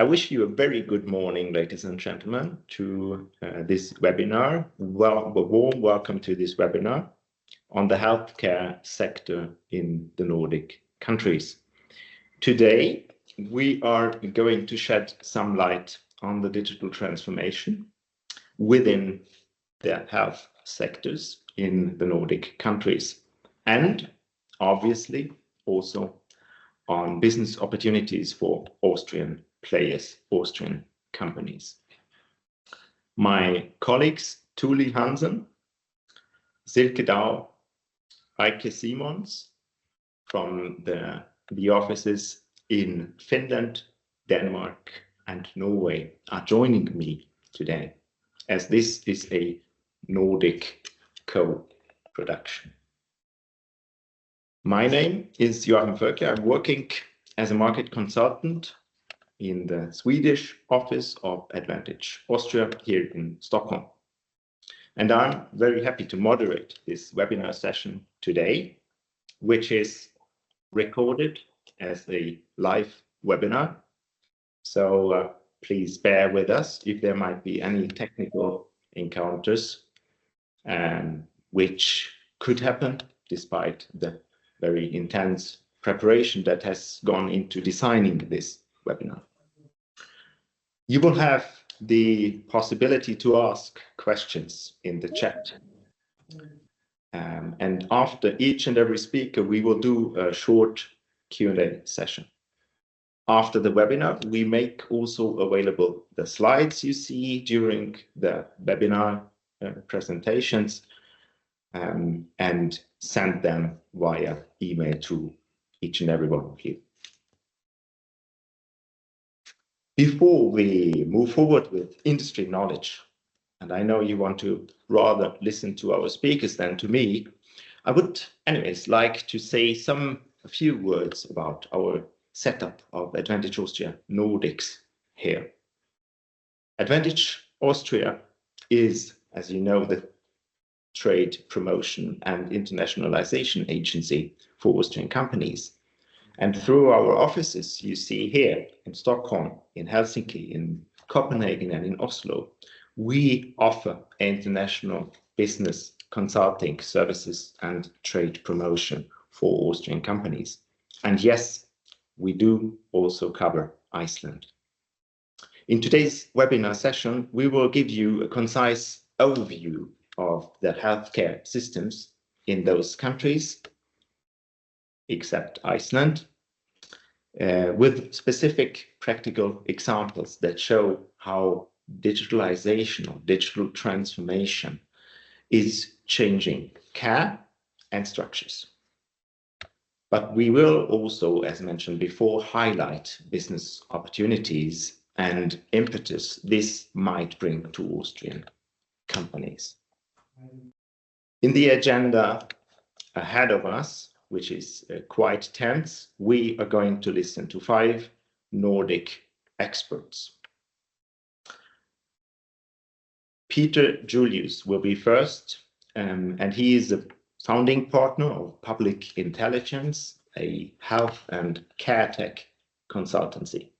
I wish you a very good morning, ladies and gentlemen, to this webinar. Well, a warm welcome to this webinar on the healthcare sector in the Nordic countries. Today, we are going to shed some light on the digital transformation within the health sectors in the Nordic countries, and obviously also on business opportunities for Austrian players, Austrian companies. My colleagues, Tuli Hansen, Silke Dau, Eike Simons from the offices in Finland, Denmark, and Norway are joining me today, as this is a Nordic co-production. My name is Joachim Völke. I'm working as a market consultant in the Swedish office of Advantage Austria here in Stockholm. And I'm very happy to moderate this webinar session today, which is recorded as a live webinar. So please bear with us if there might be any technical encounters which could happen despite the very intense preparation that has gone into designing this webinar. You will have the possibility to ask questions in the chat. And after each and every speaker, we will do a short Q&A session. After the webinar, we make also available the slides you see during the webinar presentations and send them via email to each and every one of you. Before we move forward with industry knowledge, and I know you want to rather listen to our speakers than to me, I would anyways like to say a few words about our setup of Advantage Austria Nordics here. Advantage Austria is, as you know, the trade promotion and internationalization agency for Austrian companies. And through our offices, you see here in Stockholm, in Helsinki, in Copenhagen, and in Oslo, we offer international business consulting services and trade promotion for Austrian companies. And yes, we do also cover Iceland. In today's webinar session, we will give you a concise overview of the healthcare systems in those countries, except Iceland, with specific practical examples that show how digitalization or digital transformation is changing care and structures. But we will also, as mentioned before, highlight business opportunities and impetus this might bring to Austrian companies. In the agenda ahead of us, which is quite tense, we are going to listen to 5 Nordic experts. Peter Julius will be first, and he is a founding partner of Public Intelligence, a health and care tech consultancy.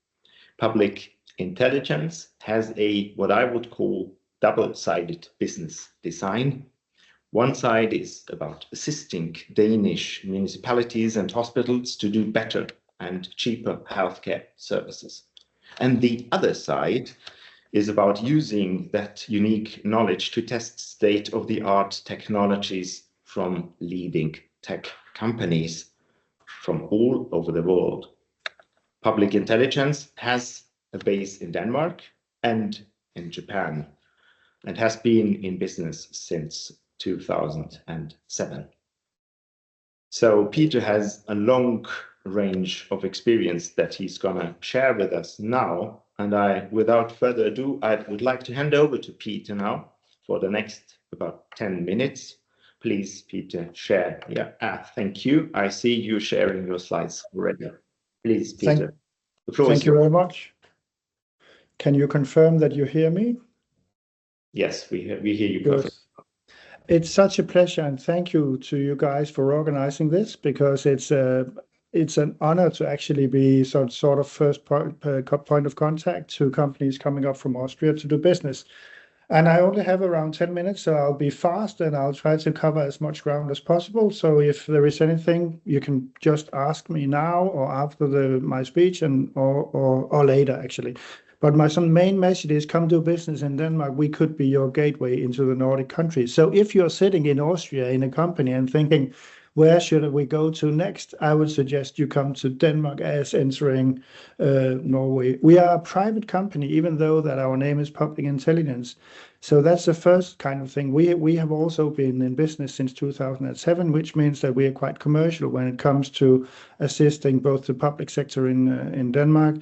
Public Intelligence has what I would call double-sided business design. One side is about assisting Danish municipalities and hospitals to do better and cheaper healthcare services. And the other side is about using that unique knowledge to test state-of-the-art technologies from leading tech companies from all over the world. Public Intelligence has a base in Denmark and in Japan, and has been in business since 2007. So Peter has a long range of experience that he's gonna share with us now. And without further ado, I would like to hand over to Peter now for the next about 10 minutes. Please, Peter, share. Yeah, thank you. I see you sharing your slides already. Please, Peter. The floor is yours. Thank you very much. Can you confirm that you hear me? Yes, we hear you perfectly. It's such a pleasure, and thank you to you guys for organizing this, because it's it's an honor to actually be sort of first point of contact to companies coming up from Austria to do business. And I only have around 10 minutes, so I'll be fast and I'll try to cover as much ground as possible. So if there is anything, you can just ask me now or after my speech or later, actually. But my main message is come do business in Denmark. We could be your gateway into the Nordic countries. So if you're sitting in Austria in a company and thinking, where should we go to next? I would suggest you come to Denmark as entering Norway. We are a private company, even though that our name is Public Intelligence. So that's the first kind of thing. We have also been in business since 2007, which means that we are quite commercial when it comes to assisting both the public sector in Denmark,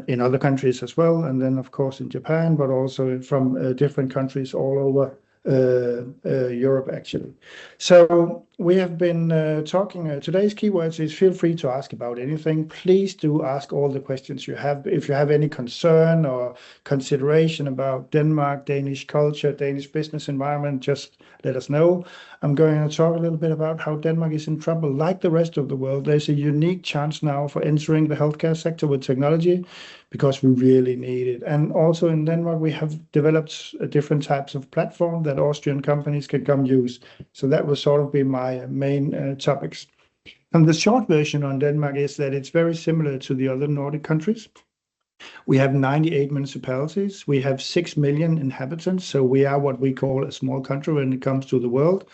in other countries as well, and then of course in Japan, but also from different countries all over Europe, actually. So we have been talking, today's keywords is feel free to ask about anything. Please do ask all the questions you have. If you have any concern or consideration about Denmark, Danish culture, Danish business environment, just let us know. I'm going to talk a little bit about how Denmark is in trouble. Like the rest of the world, there's a unique chance now for entering the healthcare sector with technology, because we really need it. And also in Denmark, we have developed different types of platform that Austrian companies can come use. So that will sort of be my main topics. And the short version on Denmark is that it's very similar to the other Nordic countries. We have 98 municipalities. We have 6 million inhabitants. So we are what we call a small country when it comes to the world.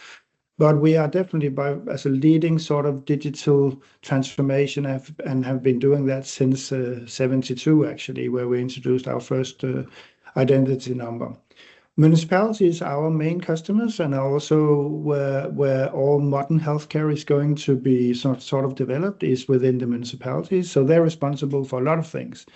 But we are definitely, as a leading sort of digital transformation, and have been doing that since 72, actually, where we introduced our first identity number. Municipalities are our main customers, and also where all modern healthcare is going to be sort of developed is within the municipalities. So they're responsible for a lot of things.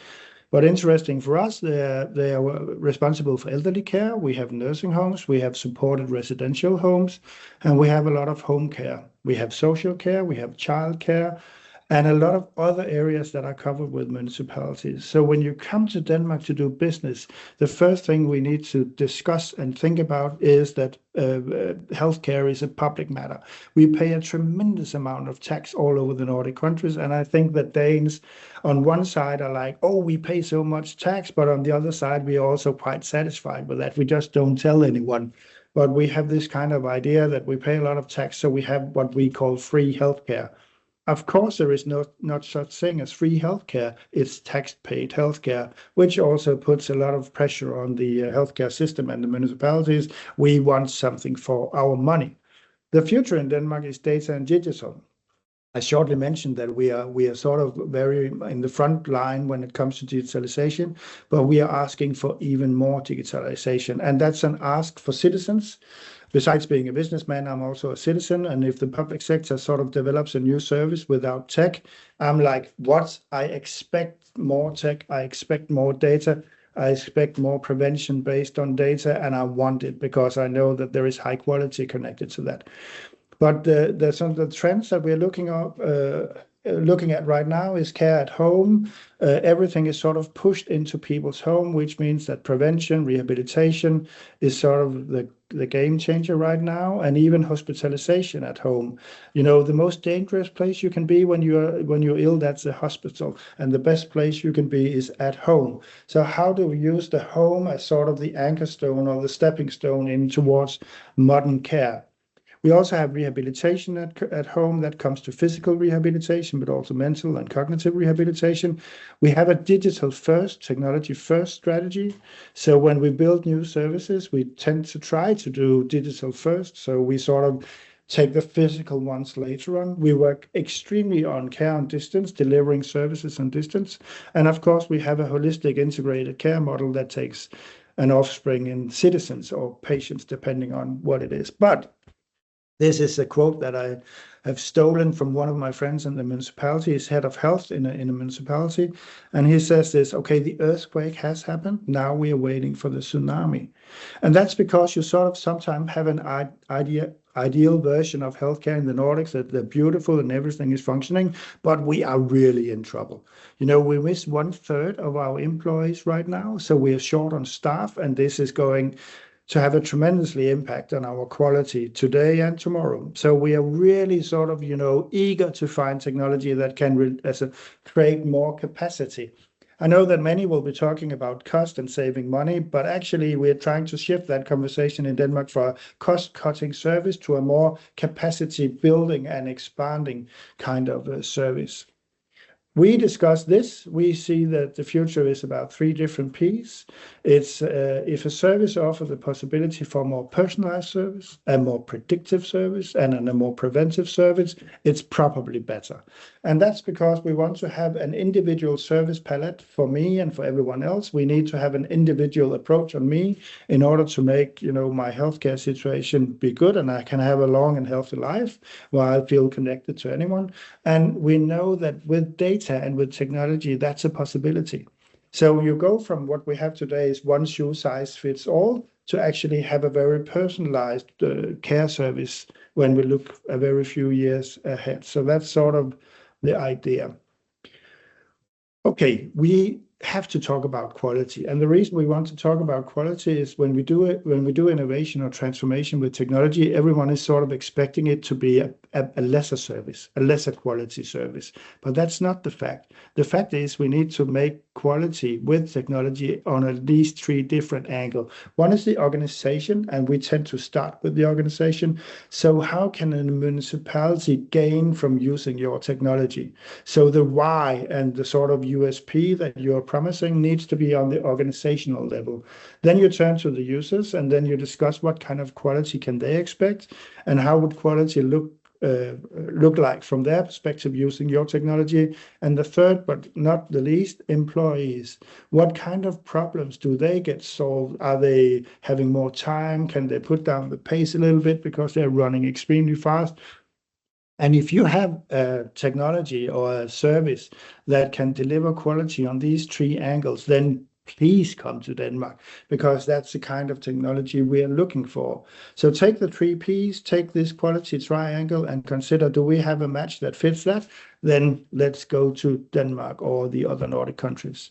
But interesting for us, they are responsible for elderly care. We have nursing homes, we have supported residential homes, and we have a lot of home care. We have social care, we have child care, and a lot of other areas that are covered with municipalities. So when you come to Denmark to do business, the first thing we need to discuss and think about is that healthcare is a public matter. We pay a tremendous amount of tax all over the Nordic countries, and I think that Danes on one side are like, oh, we pay so much tax, but on the other side, we are also quite satisfied with that. We just don't tell anyone. But we have this kind of idea that we pay a lot of tax, so we have what we call free healthcare. Of course, there is not such thing as free healthcare. It's tax-paid healthcare, which also puts a lot of pressure on the healthcare system and the municipalities. We want something for our money. The future in Denmark is data and digital. I shortly mentioned that we are sort of very in the front line when it comes to digitalization, but we are asking for even more digitalization, and that's an ask for citizens. Besides being a businessman, I'm also a citizen, and if the public sector sort of develops a new service without tech, I'm like, what? I expect more tech, I expect more data, I expect more prevention based on data, and I want it because I know that there is high quality connected to that. But some of the trends that we're looking at right now is care at home. Everything is sort of pushed into people's home, which means that prevention, rehabilitation is sort of the game changer right now, and even hospitalization at home. You know, the most dangerous place you can be when you're ill, that's the hospital, and the best place you can be is at home. So how do we use the home as sort of the anchor stone or the stepping stone in towards modern care? We also have rehabilitation at home that comes to physical rehabilitation, but also mental and cognitive rehabilitation. We have a digital first, technology first strategy. So when we build new services, we tend to try to do digital first. So we sort of take the physical ones later on. We work extremely on care on distance, delivering services on distance. And of course, we have a holistic integrated care model that takes an offspring in citizens or patients, depending on what it is. But this is a quote that I have stolen from one of my friends in the municipality. He's head of health in a municipality. And he says this, okay, the earthquake has happened. Now we are waiting for the tsunami. And that's because you sort of sometimes have an ideal version of healthcare in the Nordics, that they're beautiful and everything is functioning, but we are really in trouble. You know, we miss 1/3 of our employees right now. So we are short on staff, and this is going to have a tremendously impact on our quality today and tomorrow. So we are really sort of, eager to find technology that can create more capacity. I know that many will be talking about cost and saving money, but actually we're trying to shift that conversation in Denmark for a cost-cutting service to a more capacity building and expanding kind of service. We discuss this. We see that the future is about 3 different P's. It's if a service offers the possibility for more personalized service, a more predictive service, and a more preventive service, it's probably better. And that's because we want to have an individual service palette for me and for everyone else. We need to have an individual approach on me in order to make, my healthcare situation be good and I can have a long and healthy life while I feel connected to anyone. And we know that with data and with technology, that's a possibility. So you go from what we have today is one shoe size fits all to actually have a very personalized care service when we look a very few years ahead. So that's sort of the idea. Okay, we have to talk about quality. And the reason we want to talk about quality is when we do innovation or transformation with technology, everyone is sort of expecting it to be a lesser service, a lesser quality service. But that's not the fact. The fact is we need to make quality with technology on at least 3 different angles. One is the organization, and we tend to start with the organization. So how can a municipality gain from using your technology? So the why and the sort of USP that you're promising needs to be on the organizational level. Then you turn to the users and then you discuss what kind of quality can they expect and how would quality look like from their perspective using your technology. And the third, but not the least, employees. What kind of problems do they get solved? Are they having more time? Can they put down the pace a little bit because they're running extremely fast? And if you have a technology or a service that can deliver quality on these 3 angles, then please come to Denmark, because that's the kind of technology we are looking for. So take the 3 P's, take this quality triangle and consider, do we have a match that fits that? Then let's go to Denmark or the other Nordic countries.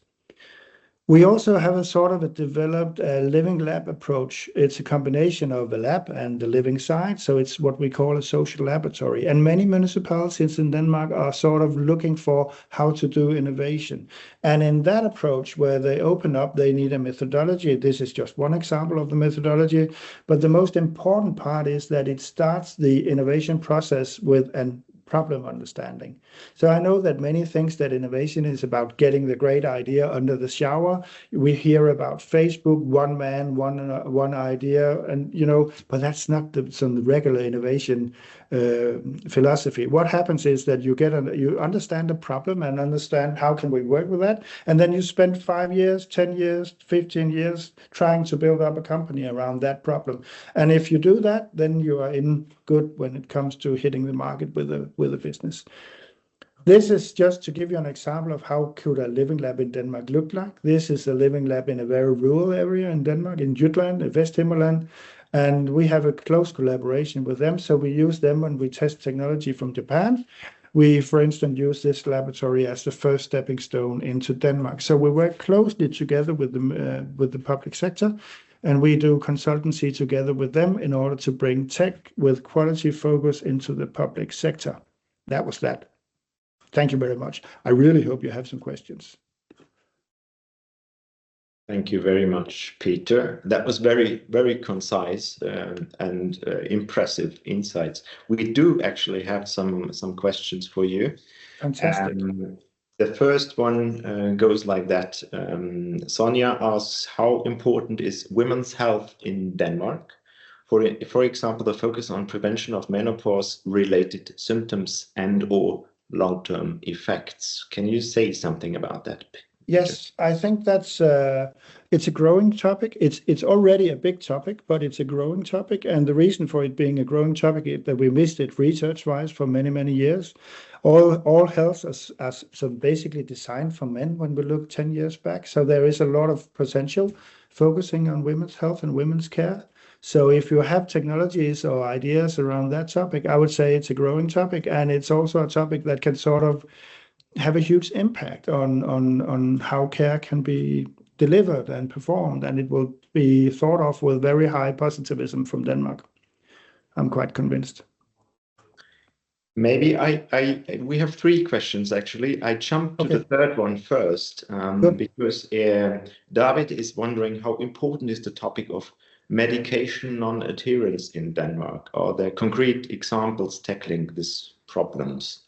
We also have a sort of a developed living lab approach. It's a combination of a lab and the living side. So it's what we call a social laboratory. And many municipalities in Denmark are sort of looking for how to do innovation. And in that approach, where they open up, they need a methodology. This is just one example of the methodology. But the most important part is that it starts the innovation process with an problem understanding. So I know that many think that innovation is about getting the great idea under the shower. We hear about Facebook, one man, one idea, and but that's not some regular innovation philosophy. What happens is that you understand the problem and understand how can we work with that, and then you spend 5 years, 10 years, 15 years trying to build up a company around that problem. And if you do that, then you are in good when it comes to hitting the market with a business. This is just to give you an example of how could a living lab in Denmark look like. This is a living lab in a very rural area in Denmark, in Jutland, Vesthimmerland, and we have a close collaboration with them. So we use them when we test technology from Japan. We, for instance, use this laboratory as the first stepping stone into Denmark. So we work closely together with the public sector, and we do consultancy together with them in order to bring tech with quality focus into the public sector. That was that. Thank you very much. I really hope you have some questions. Thank you very much, Peter. That was very, very concise and impressive insights. We do actually have some questions for you. Fantastic. The first one goes like that. Sonia asks, how important is women's health in Denmark? For example, the focus on prevention of menopause-related symptoms and/or long-term effects. Can you say something about that? Yes, I think that's it's a growing topic. It's already a big topic, but it's a growing topic. And the reason for it being a growing topic is that we missed it research-wise for many, many years. All health is so basically designed for men when we look 10 years back. So there is a lot of potential focusing on women's health and women's care. So if you have technologies or ideas around that topic, I would say it's a growing topic. And it's also a topic that can sort of have a huge impact on how care can be delivered and performed, and it will be thought of with very high positivism from Denmark. I'm quite convinced. Maybe we have three questions actually. I jump to the third one first because David is wondering how important is the topic of medication non-adherence in Denmark? Are there concrete examples tackling these problems?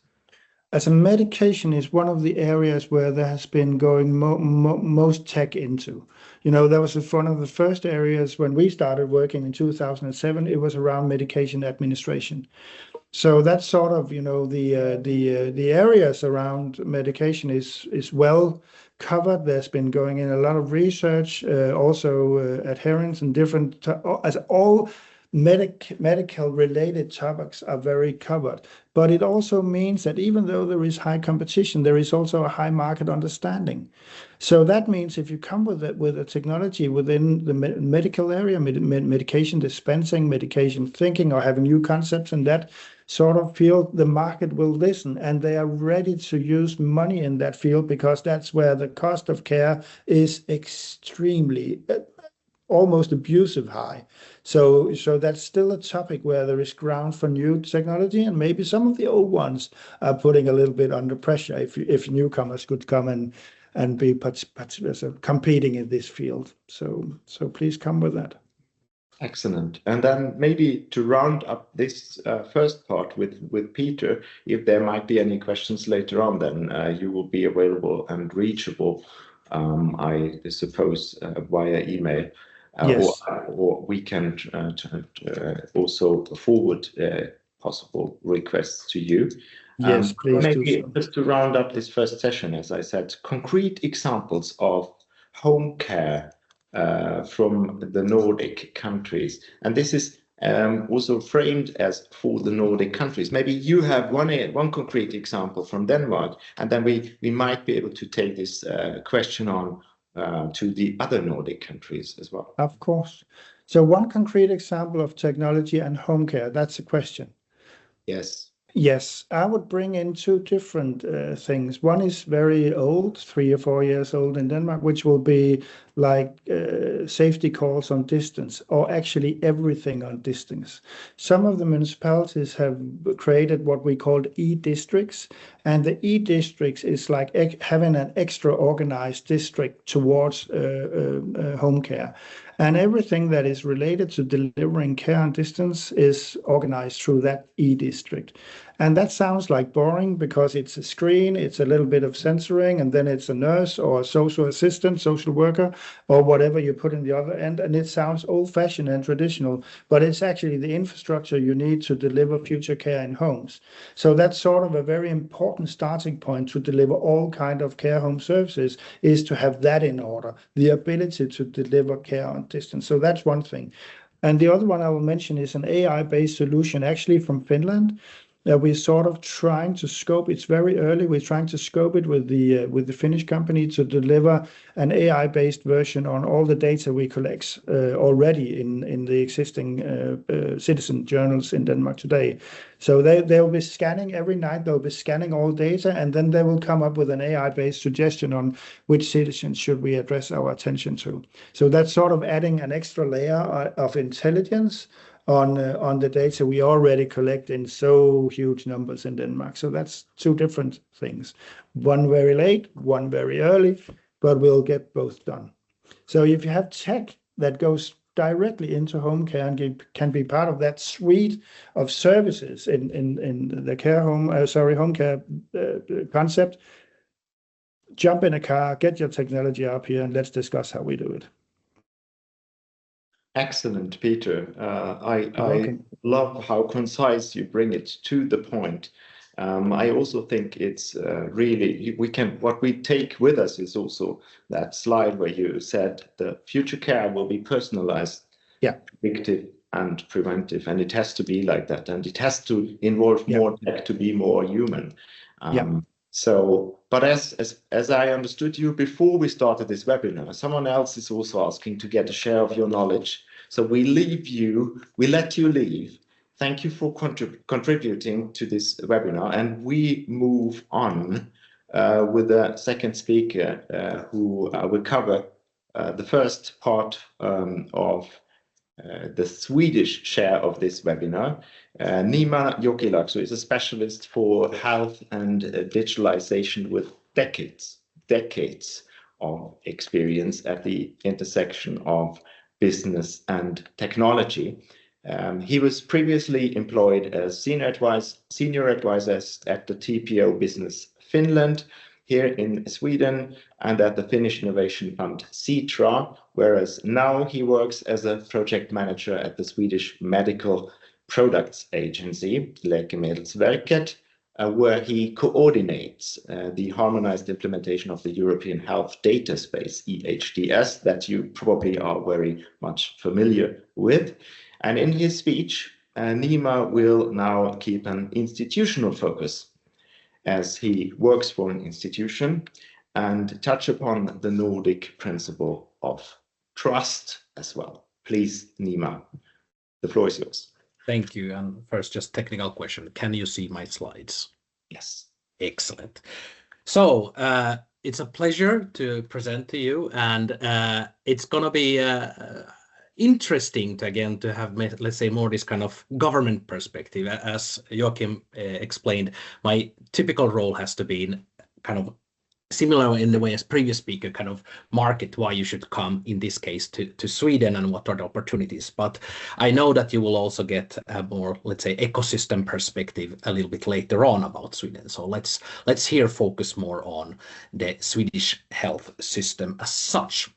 As a medication is one of the areas where there has been going most tech into. You know, that was one of the first areas when we started working in 2007. It was around medication administration. So that's sort of, you know, the areas around medication is well covered. There's been going in a lot of research, also adherence and different, as all medical related topics are very covered. But it also means that even though there is high competition, there is also a high market understanding. So that means if you come with a technology within the medical area, medication dispensing, medication thinking, or having new concepts in that sort of field, the market will listen, and they are ready to use money in that field because that's where the cost of care is extremely, almost abusive high. So that's still a topic where there is ground for new technology, and maybe some of the old ones are putting a little bit under pressure if newcomers could come and be competing in this field. So please come with that. Excellent. And then maybe to round up this first part with Peter, if there might be any questions later on, then you will be available and reachable, I suppose, via email. Yes. Or we can also forward possible requests to you. Yes, please maybe do so. Just to round up this first session, as I said, concrete examples of home care from the Nordic countries. And this is also framed as for the Nordic countries. Maybe you have one concrete example from Denmark, and then we might be able to take this question on to the other Nordic countries as well. Of course. So one concrete example of technology and home care, that's a question. Yes. Yes, I would bring in two different things. One is very old, 3 or 4 years old in Denmark, which will be like safety calls on distance, or actually everything on distance. Some of the municipalities have created what we call e-districts, and the e-districts is like having an extra organized district towards home care. And everything that is related to delivering care on distance is organized through that e-district. And that sounds like boring because it's a screen, it's a little bit of censoring, and then it's a nurse or a social assistant, social worker, or whatever you put in the other end. And it sounds old-fashioned and traditional, but it's actually the infrastructure you need to deliver future care in homes. So that's sort of a very important starting point to deliver all kind of care home services, is to have that in order, the ability to deliver care on distance. So that's one thing. And the other one I will mention is an AI-based solution, actually from Finland. We're sort of trying to scope. It's very early. We're trying to scope it with the Finnish company to deliver an AI-based version on all the data we collect already in the existing citizen journals in Denmark today. So they'll be scanning every night. They'll be scanning all data, and then they will come up with an AI-based suggestion on which citizens should we address our attention to. So that's sort of adding an extra layer of intelligence on the data we already collect in so huge numbers in Denmark. So that's two different things. One very late, one very early, but we'll get both done. So if you have tech that goes directly into home care and can be part of that suite of services in the care home, home care concept, jump in a car, get your technology up here, and let's discuss how we do it. Excellent, Peter. I love how concise you bring it to the point. I also think it's really, what we take with us is also that slide where you said the future care will be personalized, predictive and preventive, and it has to be like that, and it has to involve more tech to be more human. So, but as I understood you before we started this webinar, someone else is also asking to get a share of your knowledge. So we let you leave. Thank you for contributing to this webinar, and we move on with the second speaker who will cover the first part of the Swedish share of this webinar. Nima Jokilakso is a specialist for health and digitalization with decades of experience at the intersection of business and technology. He was previously employed as senior advisor at the TPO Business Finland here in Sweden and at the Finnish innovation fund Sitra, whereas now he works as a project manager at the Swedish medical products agency, Läkemedelsverket, where he coordinates the harmonized implementation of the European Health Data Space, EHDS, that you probably are very much familiar with. And in his speech, Nima will now keep an institutional focus as he works for an institution and touch upon the Nordic principle of trust as well. Please, Nima, the floor is yours. Thank you. And first, just technical question. Can you see my slides? Yes. Excellent. So it's a pleasure to present to you, and it's going to be interesting to have, let's say, more this kind of government perspective. As Joachim explained, my typical role has to be in kind of similar in the way as previous speaker, kind of market why you should come, in this case, to Sweden and what are the opportunities. But I know that you will also get a more, let's say, ecosystem perspective a little bit later on about Sweden. So let's here focus more on the Swedish health system as such.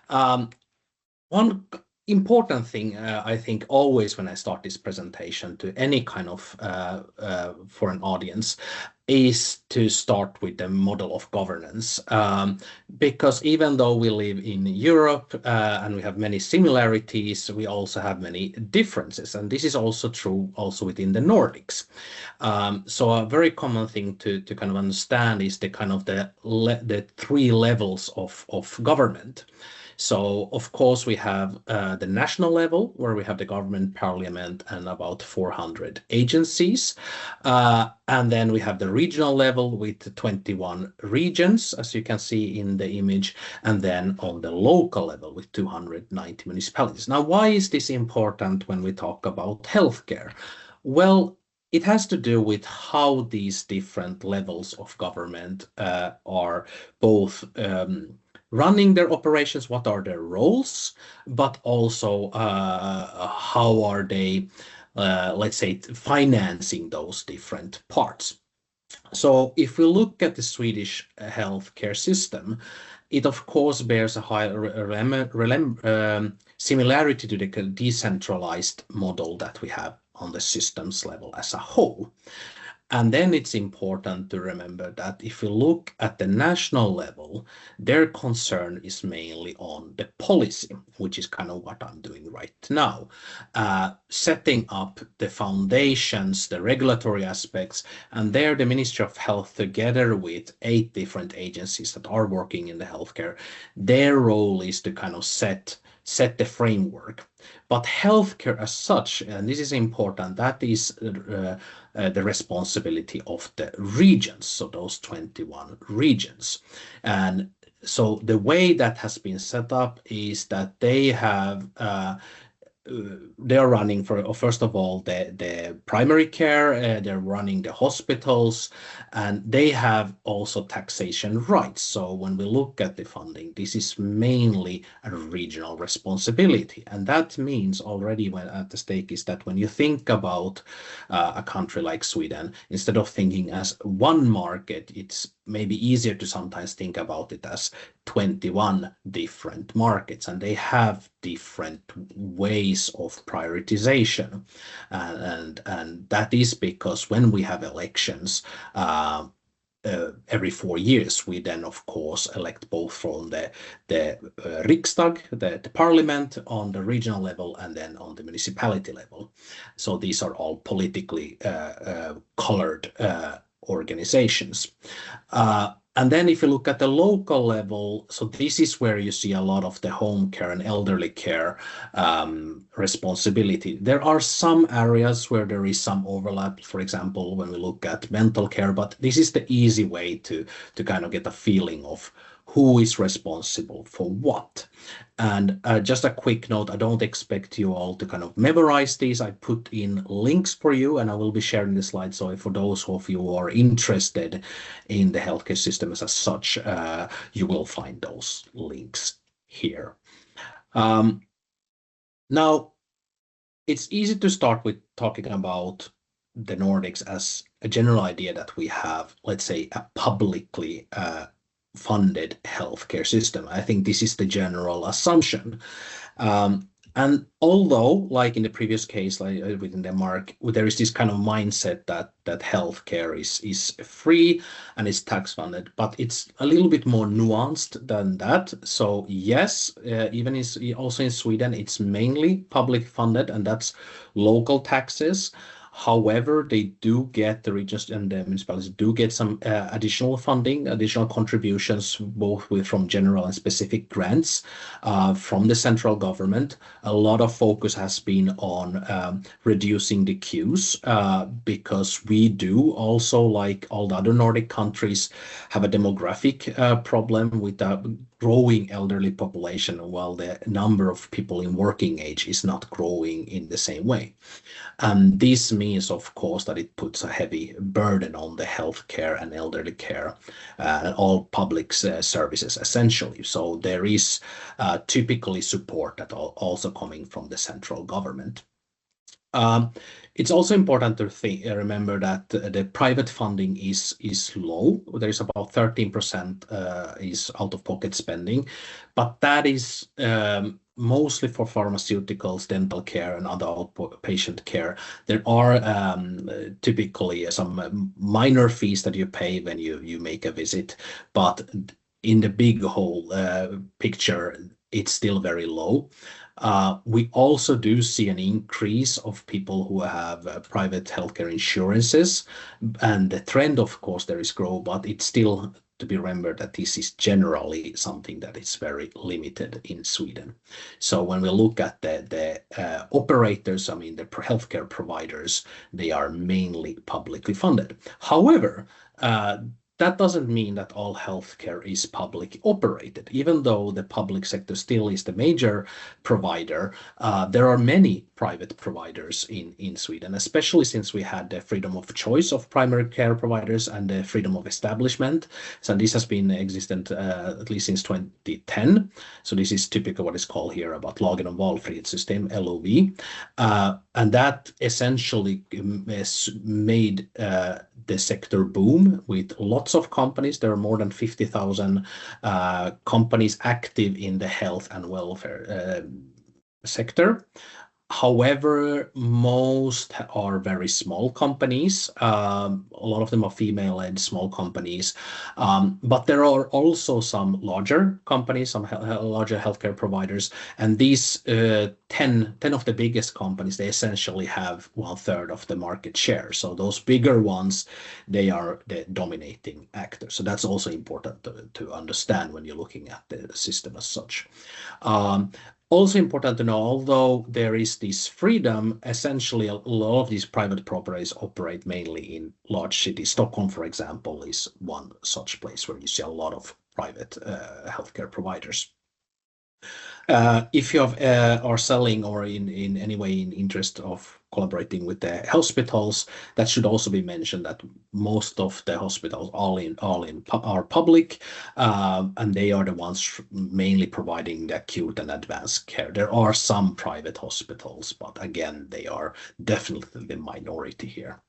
One important thing, I think, always when I start this presentation to any kind of foreign audience is to start with the model of governance, because even though we live in Europe and we have many similarities, we also have many differences, and this is also true also within the Nordics. So a very common thing to kind of understand is the kind of the three levels of government. So, of course, we have the national level, where we have the government, parliament, and about 400 agencies. And then we have the regional level with 21 regions, as you can see in the image, and then on the local level with 290 municipalities. Now, why is this important when we talk about healthcare? Well, it has to do with how these different levels of government are both running their operations, what are their roles, but also how are they, let's say, financing those different parts. So if we look at the Swedish healthcare system, it of course bears a high similarity to the decentralized model that we have on the systems level as a whole. And then it's important to remember that if you look at the national level, their concern is mainly on the policy, which is kind of what I'm doing right now, setting up the foundations, the regulatory aspects, and there the Ministry of Health, together with 8 different agencies that are working in the healthcare, their role is to kind of set the framework. But healthcare as such, and this is important, that is the responsibility of the regions, so those 21 regions. And so the way that has been set up is that they have they are running for, first of all, the primary care, they're running the hospitals, and they have also taxation rights. So when we look at the funding, this is mainly a regional responsibility. And that means already when at the stake is that when you think about a country like Sweden, instead of thinking as one market, it's maybe easier to sometimes think about it as 21 different markets, and they have different ways of prioritization, and that is because when we have elections every 4 years, we then of course elect both from the Riksdag, the parliament on the regional level, and then on the municipality level. So these are all politically colored organizations. And then if you look at the local level, so this is where you see a lot of the home care and elderly care responsibility. There are some areas where there is some overlap, for example, when we look at mental care, but this is the easy way to kind of get a feeling of who is responsible for what. And just a quick note, I don't expect you all to kind of memorize these. I put in links for you, and I will be sharing the slides. So for those of you who are interested in the healthcare system as such, you will find those links here. Now, it's easy to start with talking about the Nordics as a general idea that we have, let's say, a publicly funded healthcare system. I think this is the general assumption. And although, like in the previous case, like within Denmark, there is this kind of mindset that healthcare is free and is tax funded, but it's a little bit more nuanced than that. So yes, even also in Sweden, it's mainly public funded, and that's local taxes. However, they do get, the regions and the municipalities do get some additional funding, additional contributions, both from general and specific grants from the central government. A lot of focus has been on reducing the queues because we do also, like all the other Nordic countries, have a demographic problem with a growing elderly population, while the number of people in working age is not growing in the same way. And this means, of course, that it puts a heavy burden on the healthcare and elderly care and all public services, essentially. So there is typically support that also coming from the central government. It's also important to remember that the private funding is low. There is about 13% is out-of-pocket spending, but that is mostly for pharmaceuticals, dental care, and other outpatient care. There are typically some minor fees that you pay when you make a visit, but in the big whole picture, it's still very low. We also do see an increase of people who have private healthcare insurances, and the trend, of course, there is growth, but it's still to be remembered that this is generally something that is very limited in Sweden. So when we look at the operators, I mean the healthcare providers, they are mainly publicly funded. However, that doesn't mean that all healthcare is public operated. Even though the public sector still is the major provider, there are many private providers in Sweden, especially since we had the freedom of choice of primary care providers and the freedom of establishment. So this has been existent at least since 2010. So this is typical what is called here about lagen om valfrihetssystem, LOV. And that essentially made the sector boom with lots of companies. There are more than 50,000 companies active in the health and welfare sector. However, most are very small companies. A lot of them are female-led small companies. But there are also some larger companies, some larger healthcare providers. And these 10 of the biggest companies, they essentially have 1/3 of the market share. So those bigger ones, they are the dominating actors. So that's also important to understand when you're looking at the system as such. Also important to know, although there is this freedom, essentially a lot of these private properties operate mainly in large cities. Stockholm, for example, is one such place where you see a lot of private healthcare providers. If you are selling or in any way in interest of collaborating with the hospitals, that should also be mentioned that most of the hospitals are public, and they are the ones mainly providing the acute and advanced care. There are some private hospitals, but again, they are definitely the minority here.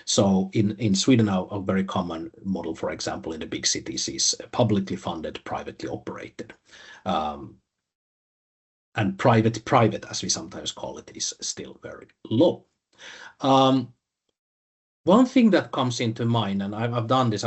So in Sweden, a very common model, for example, in the big cities is publicly funded, privately operated. And private, as we sometimes call it, is still very low. One thing that comes into mind, and I've done this,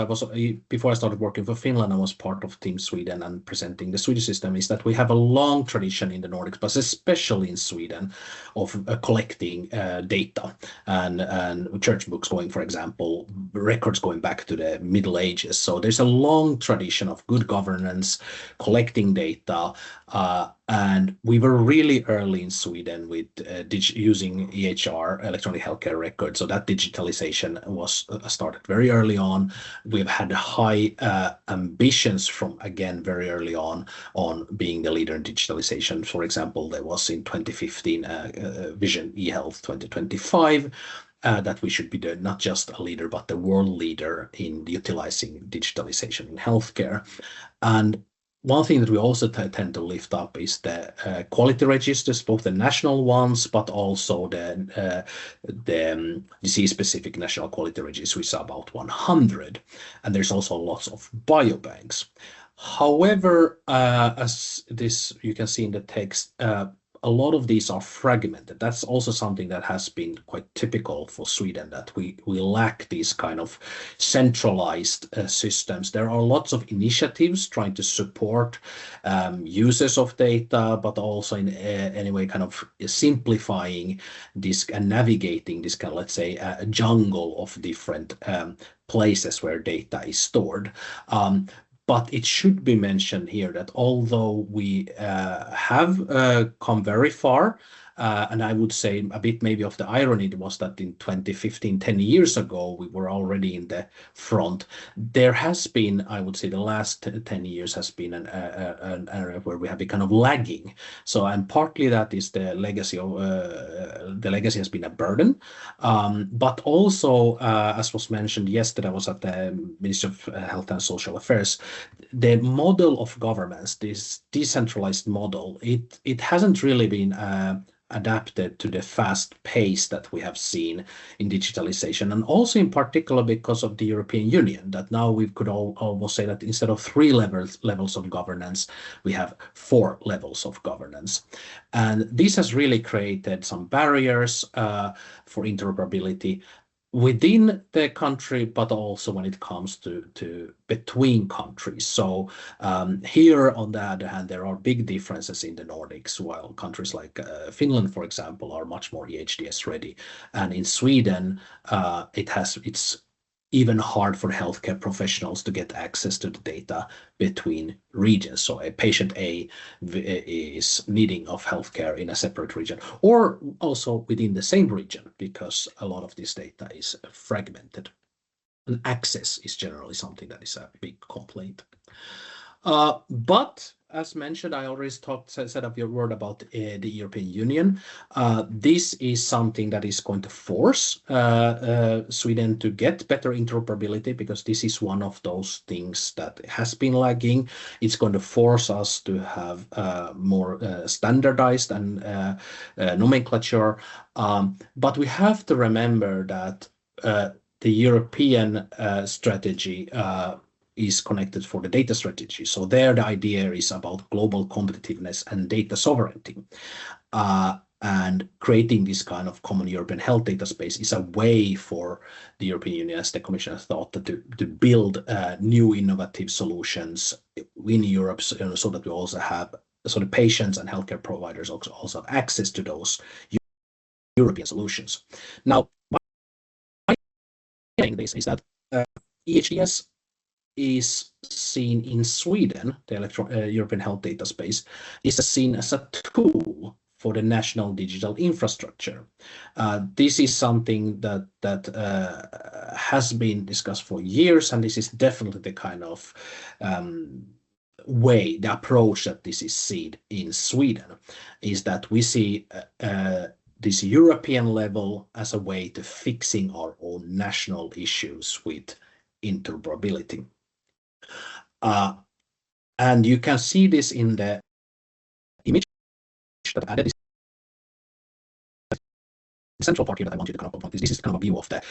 before I started working for Finland, I was part of Team Sweden and presenting the Swedish system, is that we have a long tradition in the Nordics, but especially in Sweden, of collecting data and church books going, for example, records going back to the Middle Ages. So there's a long tradition of good governance, collecting data, And we were really early in Sweden with using EHR, electronic healthcare records. So that digitalization was started very early on. We've had high ambitions from, again, very early on being the leader in digitalization. For example, there was in 2015 Vision E-Health 2025 that we should be not just a leader, but the world leader in utilizing digitalization in healthcare. And one thing that we also tend to lift up is the quality registers, both the national ones, but also the disease-specific national quality registers, which are about 100. And there's also lots of biobanks. However, as this you can see in the text, a lot of these are fragmented. That's also something that has been quite typical for Sweden, that we lack these kind of centralized systems. There are lots of initiatives trying to support users of data, but also in any way kind of simplifying this and navigating this kind of, let's say, a jungle of different places where data is stored. But it should be mentioned here that although we have come very far, and I would say a bit maybe of the irony was that in 2015, 10 years ago, we were already in the front. There has been, I would say, the last 10 years has been an area where we have been kind of lagging. So, and partly that is the legacy of, the legacy has been a burden. But also, as was mentioned yesterday, I was at the Ministry of Health and Social Affairs, the model of governance, this decentralized model, it hasn't really been adapted to the fast pace that we have seen in digitalization, and also in particular because of the European Union, that now we could almost say that instead of 3 levels of governance, we have 4 levels of governance. And this has really created some barriers for interoperability within the country, but also when it comes to between countries. So here, on the other hand, there are big differences in the Nordics, while countries like Finland, for example, are much more EHDS ready. And in Sweden, it's even hard for healthcare professionals to get access to the data between regions. So a patient A is needing of healthcare in a separate region, or also within the same region, because a lot of this data is fragmented. And access is generally something that is a big complaint. But as mentioned, I already said a word about the European Union. This is something that is going to force Sweden to get better interoperability, because this is one of those things that has been lagging. It's going to force us to have more standardized and nomenclature. But we have to remember that the European strategy is connected for the data strategy. So there the idea is about global competitiveness and data sovereignty. And creating this kind of common European health data space is a way for the European Union, as the Commission has thought, to build new innovative solutions in Europe, so that we also have, so the patients and healthcare providers also have access to those European solutions. Now, why saying this is that EHDS is seen in Sweden, the European health data space, is seen as a tool for the national digital infrastructure. This is something that has been discussed for years, and this is definitely the kind of way, the approach that this is seen in Sweden, is that we see this European level as a way to fixing our own national issues with interoperability. And you can see this in the image that I added. The central part here that I want you to kind of point is this is kind of a view of the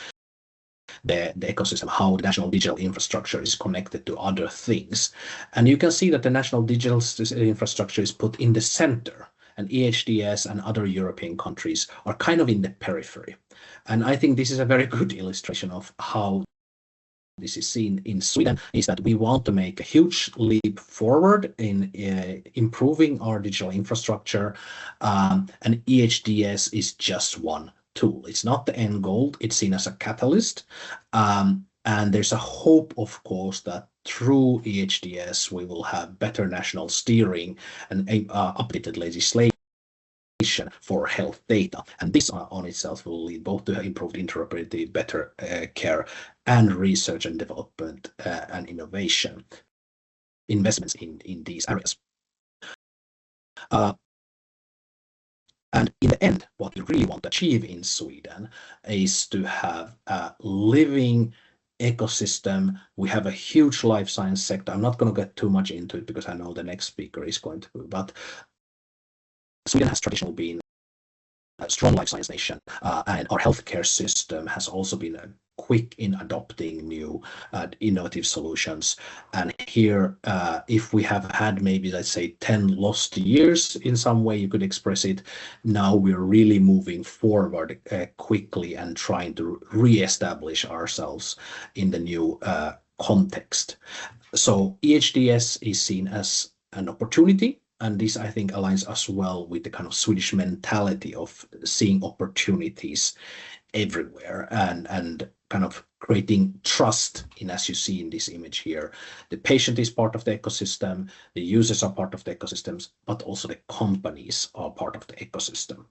ecosystem, how the national digital infrastructure is connected to other things. And you can see that the national digital infrastructure is put in the center, and EHDS and other European countries are kind of in the periphery. And I think this is a very good illustration of how this is seen in Sweden, is that we want to make a huge leap forward in improving our digital infrastructure, and EHDS is just one tool. It's not the end goal. It's seen as a catalyst, and there's a hope, of course, that through EHDS, we will have better national steering and updated legislation for health data. And this on itself will lead both to improved interoperability, better care, and research and development and innovation investments in these areas. And in the end, what we really want to achieve in Sweden is to have a living ecosystem. We have a huge life science sector. I'm not going to get too much into it because I know the next speaker is going to, but Sweden has traditionally been a strong life science nation, and our healthcare system has also been quick in adopting new innovative solutions. And here, if we have had maybe, let's say, 10 lost years in some way, you could express it, now we're really moving forward quickly and trying to re-establish ourselves in the new context. So EHDS is seen as an opportunity. And this, I think, aligns us well with the kind of Swedish mentality of seeing opportunities everywhere and kind of creating trust in, as you see in this image here, the patient is part of the ecosystem, the users are part of the ecosystems, but also the companies are part of the ecosystem.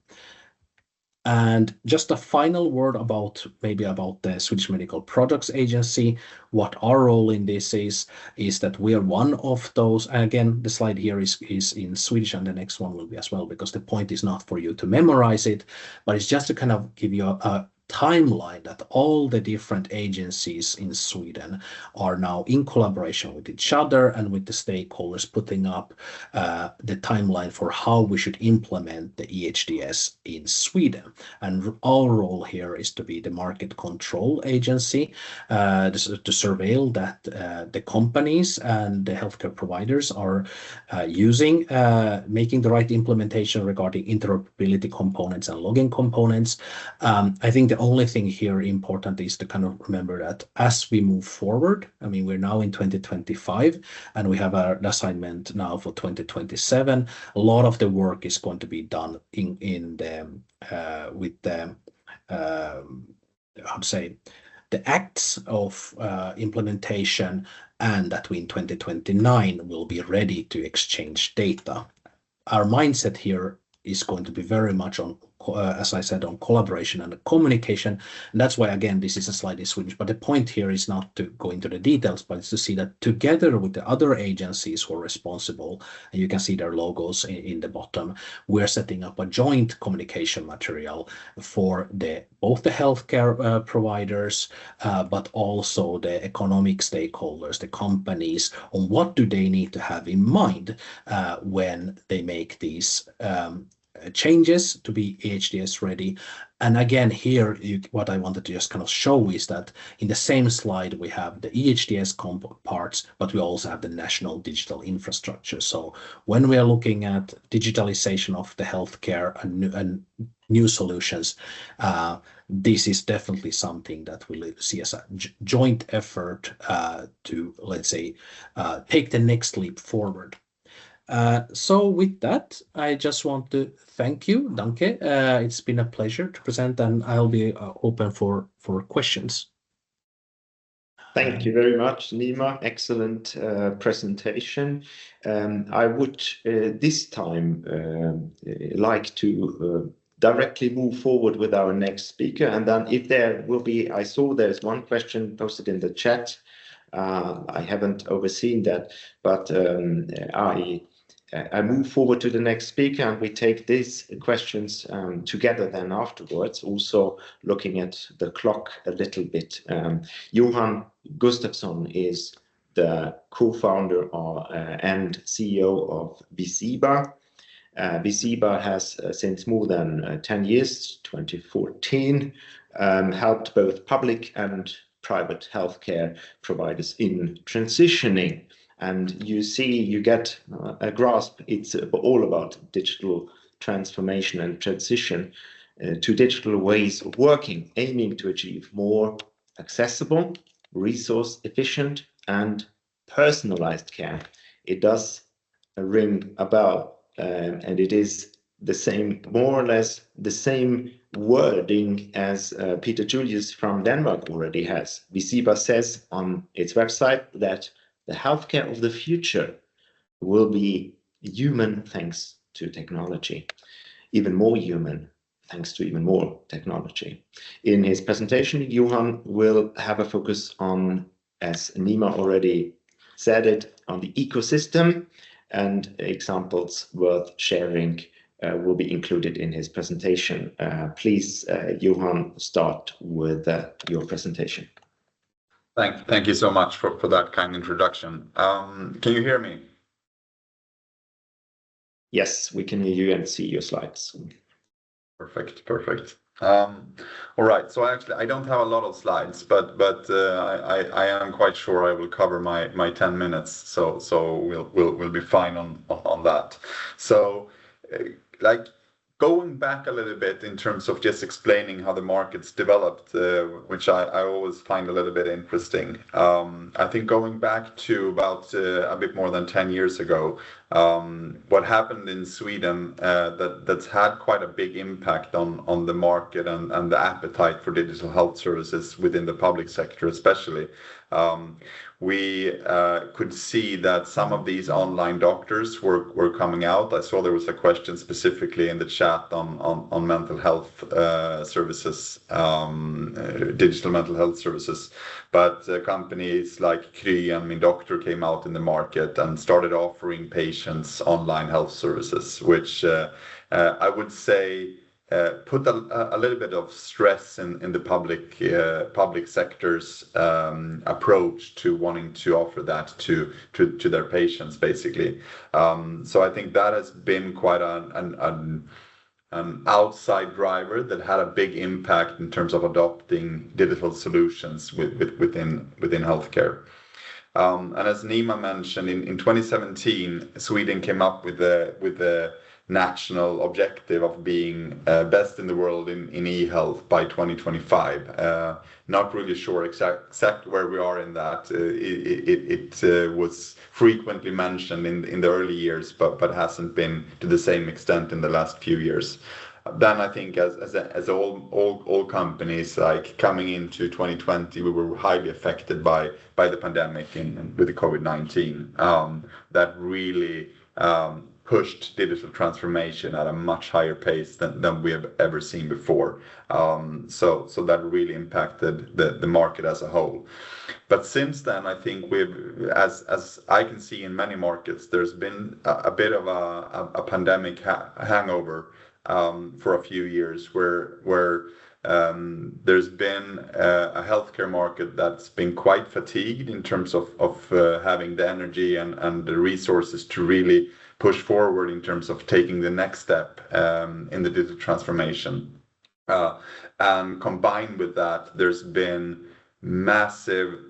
And just a final word about the Swedish Medical Products Agency. What our role in this is that we are one of those. And again, the slide here is in Swedish, and the next one will be as well, because the point is not for you to memorize it, but it's just to kind of give you a timeline that all the different agencies in Sweden are now in collaboration with each other and with the stakeholders putting up the timeline for how we should implement the EHDS in Sweden. And our role here is to be the market control agency, to surveil that the companies and the healthcare providers are making the right implementation regarding interoperability components and login components. I think the only thing here important is to kind of remember that as we move forward, I mean, we're now in 2025 and we have an assignment now for 2027. A lot of the work is going to be done with the the acts of implementation, and that we in 2029 will be ready to exchange data. Our mindset here is going to be very much on, as I said, on collaboration and communication. And that's why, again, this is a slide in Swedish. But the point here is not to go into the details, but it's to see that together with the other agencies who are responsible, and you can see their logos in the bottom, we're setting up a joint communication material for both the healthcare providers, but also the economic stakeholders, the companies, on what do they need to have in mind when they make these changes to be EHDS ready. And again, here, what I wanted to just kind of show is that in the same slide, we have the EHDS parts, but we also have the national digital infrastructure. So when we are looking at digitalization of the healthcare and new solutions, this is definitely something that we'll see as a joint effort to, let's say, take the next leap forward. So with that, I just want to thank you, Danke. It's been a pleasure to present, and I'll be open for questions. Thank you very much, Nima. Excellent presentation. I would this time like to directly move forward with our next speaker. And then if there will be, I saw there's one question posted in the chat. I haven't overseen that, but I move forward to the next speaker, and we take these questions together then afterwards, also looking at the clock a little bit. Johan Gustafsson is the co-founder and CEO of Visiba. Visiba has since more than 10 years, 2014, helped both public and private healthcare providers in transitioning. And you get a grasp, it's all about digital transformation and transition to digital ways of working, aiming to achieve more accessible, resource efficient, and personalized care. It does ring a bell, and it is the same, more or less the same wording as Peter Julius from Denmark already has. Visiba says on its website that The healthcare of the future will be human thanks to technology, even more human thanks to even more technology. In his presentation, Johan will have a focus on, as Nima already said it, on the ecosystem, and examples worth sharing will be included in his presentation. Please, Johan, start with your presentation. Thank you so much for that kind introduction. Can you hear me? Yes, we can hear you and see your slides. Perfect. All right. So actually, I don't have a lot of slides, but I am quite sure I will cover my 10 minutes. So we'll be fine on that. So like going back a little bit in terms of just explaining how the markets developed, which I always find a little bit interesting. I think going back to about a bit more than 10 years ago, what happened in Sweden that's had quite a big impact on the market and the appetite for digital health services within the public sector especially. We could see that some of these online doctors were coming out. I saw there was a question specifically in the chat on mental health services, digital mental health services. But companies like Kry and Min Doctor came out in the market and started offering patients online health services, which I would say put a little bit of stress in the public sector's approach to wanting to offer that to their patients, basically. So I think that has been quite an outside driver that had a big impact in terms of adopting digital solutions within healthcare. And as Nima mentioned, in 2017, Sweden came up with the national objective of being best in the world in e-health by 2025. Not really sure exactly where we are in that. It was frequently mentioned in the early years, but hasn't been to the same extent in the last few years. Then I think as all companies, like coming into 2020, we were highly affected by the pandemic and with the COVID-19. That really pushed digital transformation at a much higher pace than we have ever seen before. So that really impacted the market as a whole. But since then, I think as I can see in many markets, there's been a bit of a pandemic hangover for a few years where there's been a healthcare market that's been quite fatigued in terms of having the energy and the resources to really push forward in terms of taking the next step in the digital transformation. And combined with that, there's been massive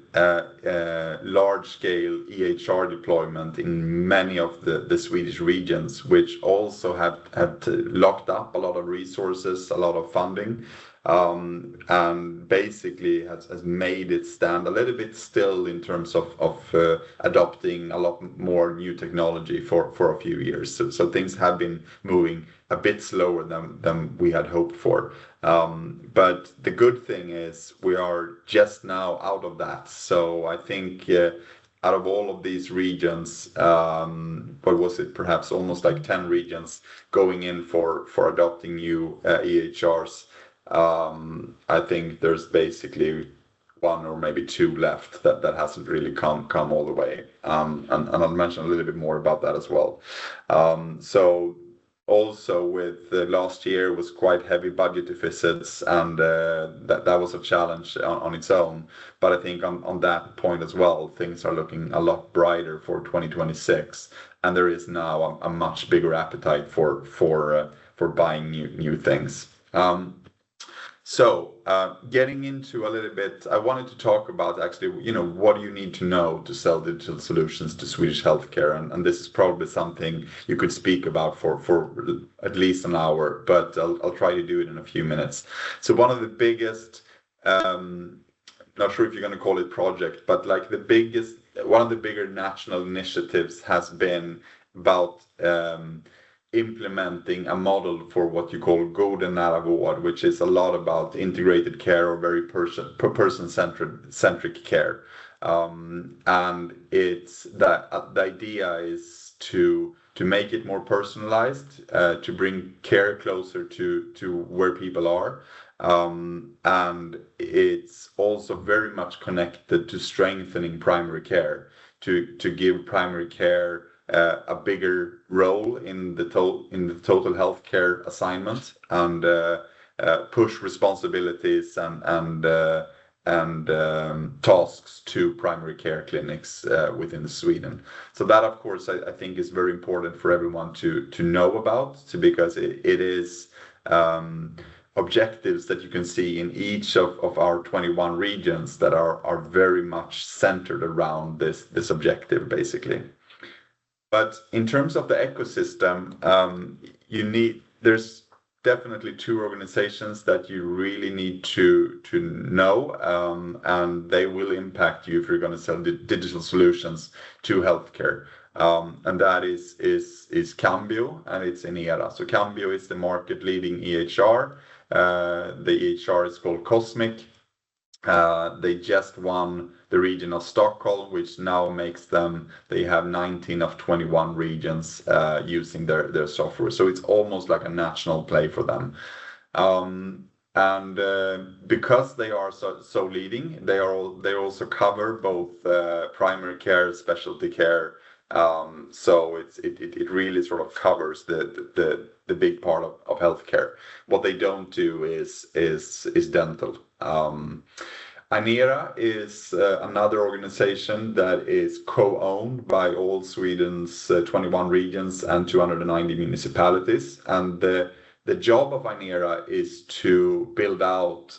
large-scale EHR deployment in many of the Swedish regions, which also had locked up a lot of resources, a lot of funding, and basically has made it stand a little bit still in terms of adopting a lot more new technology for a few years. So things have been moving a bit slower than we had hoped for. But the good thing is we are just now out of that. So I think out of all of these regions, what was it, perhaps almost like 10 regions going in for adopting new EHRs, I think there's basically one or maybe two left that hasn't really come all the way. And I'll mention a little bit more about that as well. So also with last year was quite heavy budget deficits, and that was a challenge on its own. But I think on that point as well, things are looking a lot brighter for 2026, and there is now a much bigger appetite for buying new things. So getting into a little bit, I wanted to talk about actually, what do you need to know to sell digital solutions to Swedish healthcare? And this is probably something you could speak about for at least an hour, but I'll try to do it in a few minutes. So one of the biggest, not sure if you're going to call it project, but like one of the bigger national initiatives has been about implementing a model for what you call god and nära vård, which is a lot about integrated care or very person-centric care. And it's that the idea is to make it more personalized, to bring care closer to where people are. And it's also very much connected to strengthening primary care, to give primary care a bigger role in the total healthcare assignment, and push responsibilities and tasks to primary care clinics within Sweden. So that, of course, I think is very important for everyone to know about, because it is objectives that you can see in each of our 21 regions that are very much centered around this objective, basically. But in terms of the ecosystem, there's definitely two organizations that you really need to know, and they will impact you if you're going to sell digital solutions to healthcare. And that is Cambio and it's Inera. So Cambio is the market leading EHR. The EHR is called Cosmic. They just won the region of Stockholm, which now makes them, they have 19 of 21 regions using their software. So it's almost like a national play for them. And because they are so leading, they also cover both primary care, specialty care. So it really sort of covers the big part of healthcare. What they don't do is dental. Inera is another organization that is co-owned by all Sweden's 21 regions and 290 municipalities. And the job of Inera is to build out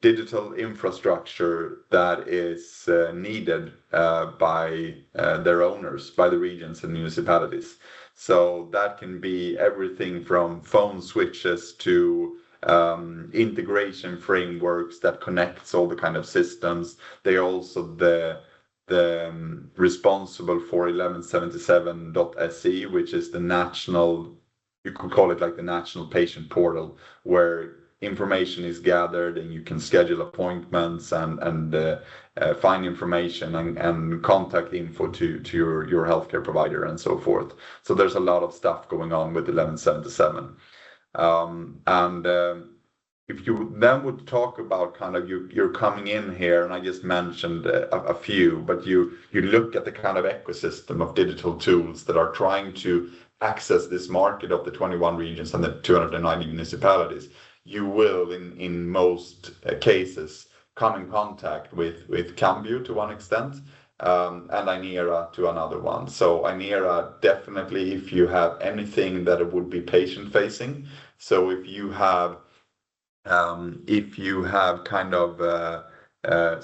digital infrastructure that is needed by their owners, by the regions and municipalities. So that can be everything from phone switches to integration frameworks that connects all the kind of systems. They are also the responsible for 1177.se, which is the national, you could call it like the national patient portal, where information is gathered and you can schedule appointments and find information and contact info to your healthcare provider and so forth. So there's a lot of stuff going on with 1177. If you then would talk about kind of you're coming in here, and I just mentioned a few, but you look at the kind of ecosystem of digital tools that are trying to access this market of the 21 regions and the 290 municipalities, you will in most cases come in contact with Cambio to one extent, and Inera to another one. So Inera, definitely, if you have anything that would be patient facing. So if you have kind of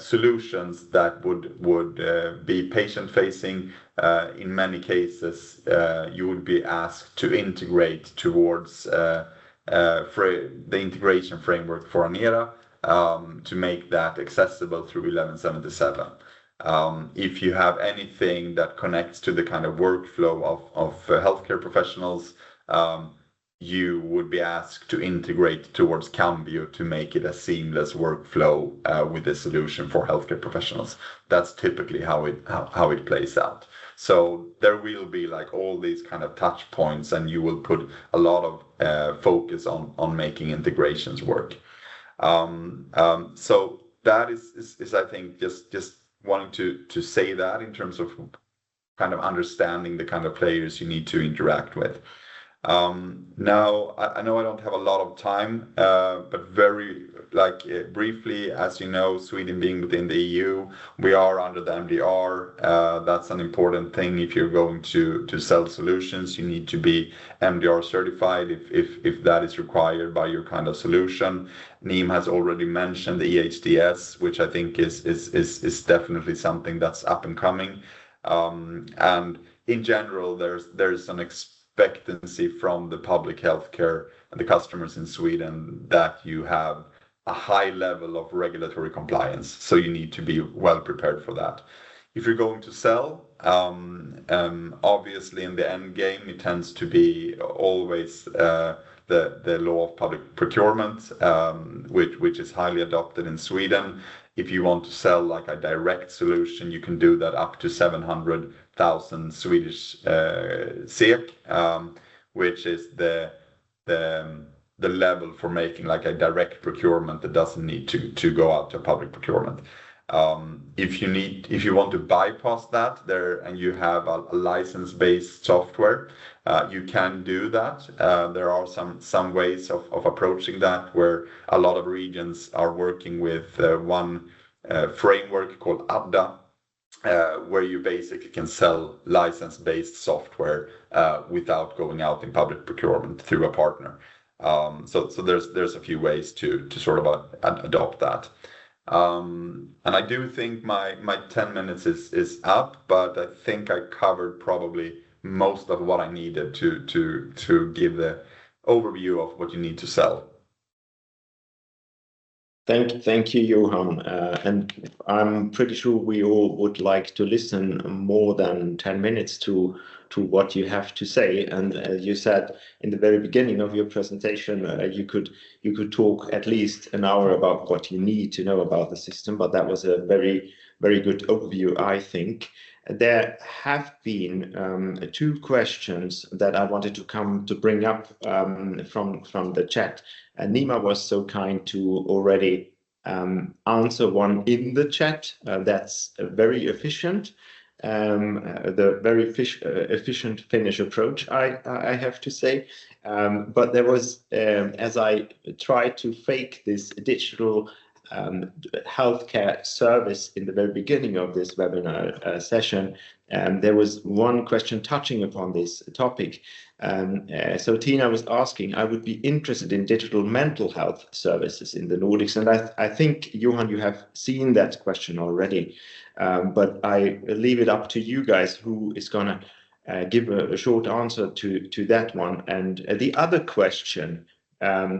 solutions that would be patient facing, in many cases you would be asked to integrate towards the integration framework for Inera, to make that accessible through 1177. If you have anything that connects to the kind of workflow of healthcare professionals, you would be asked to integrate towards Cambio to make it a seamless workflow with a solution for healthcare professionals. That's typically how it plays out. So there will be like all these kind of touch points, and you will put a lot of focus on making integrations work. So that is I think just wanting to say that in terms of kind of understanding the kind of players you need to interact with. Now, I know I don't have a lot of time, but very briefly, as you know, Sweden being within the EU, we are under the MDR. That's an important thing. If you're going to sell solutions, you need to be MDR certified if that is required by your kind of solution. Neem has already mentioned the EHDS, which I think is definitely something that's up and coming. And in general, there's an expectancy from the public healthcare and the customers in Sweden that you have a high level of regulatory compliance. So you need to be well prepared for that. If you're going to sell, obviously in the end game, it tends to be always the law of public procurement, which is highly adopted in Sweden. if you want to sell like a direct solution, you can do that up to 700,000 Swedish SEK, which is the level for making like a direct procurement that doesn't need to go out to public procurement. If you want to bypass that there and you have a license-based software, you can do that. There are some ways of approaching that, where a lot of regions are working with one framework called ADDA, where you basically can sell license-based software without going out in public procurement through a partner. So there's a few ways to sort of adopt that. And I do think my 10 minutes is up, but I think I covered probably most of what I needed to give the overview of what you need to sell. Thank you, Johan. And I'm pretty sure we all would like to listen more than 10 minutes to what you have to say. And as you said in the very beginning of your presentation, you could talk at least an hour about what you need to know about the system, but that was a very, very good overview, I think. There have been two questions that I wanted to bring up from the chat. And Nima was so kind to already answer one in the chat. That's very efficient. The very efficient Finnish approach, I have to say. But there was, as I tried to fake this digital healthcare service in the very beginning of this webinar session, there was one question touching upon this topic. So Tina was asking, I would be interested in digital mental health services in the Nordics. And I think, Johan, you have seen that question already. But I leave it up to you guys who is going to give a short answer to that one. And the other question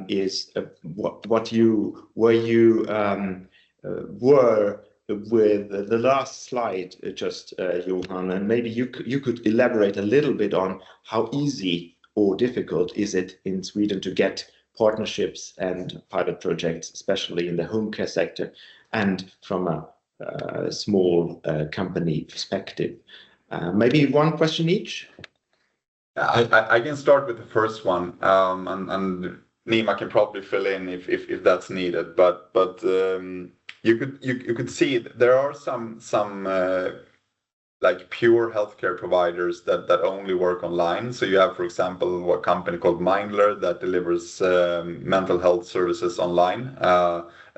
is where you were with the last slide, just Johan, and maybe you could elaborate a little bit on how easy or difficult is it in Sweden to get partnerships and pilot projects, especially in the home care sector and from a small company perspective. Maybe one question each. I can start with the first one, and Nima can probably fill in if that's needed. But you could see there are some like pure healthcare providers that only work online. So you have, for example, a company called Mindler that delivers mental health services online.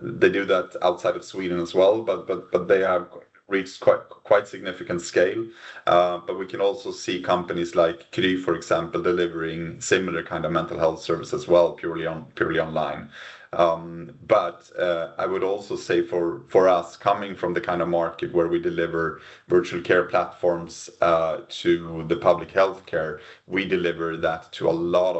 They do that outside of Sweden as well, but they have reached quite significant scale. But we can also see companies like Kry, for example, delivering similar kind of mental health service as well, purely online. But I would also say for us, coming from the kind of market where we deliver virtual care platforms to the public healthcare, we deliver that to a lot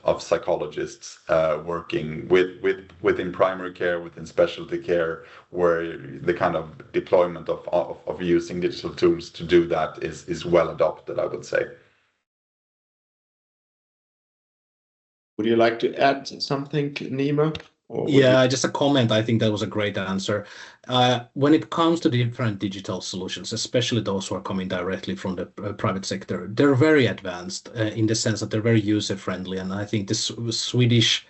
of psychologists working within primary care, within specialty care, where the kind of deployment of using digital tools to do that is well adopted, I would say. Would you like to add something, Nima? Yeah, just a comment. I think that was a great answer. When it comes to different digital solutions, especially those who are coming directly from the private sector, they're very advanced in the sense that they're very user-friendly. And I think the Swedish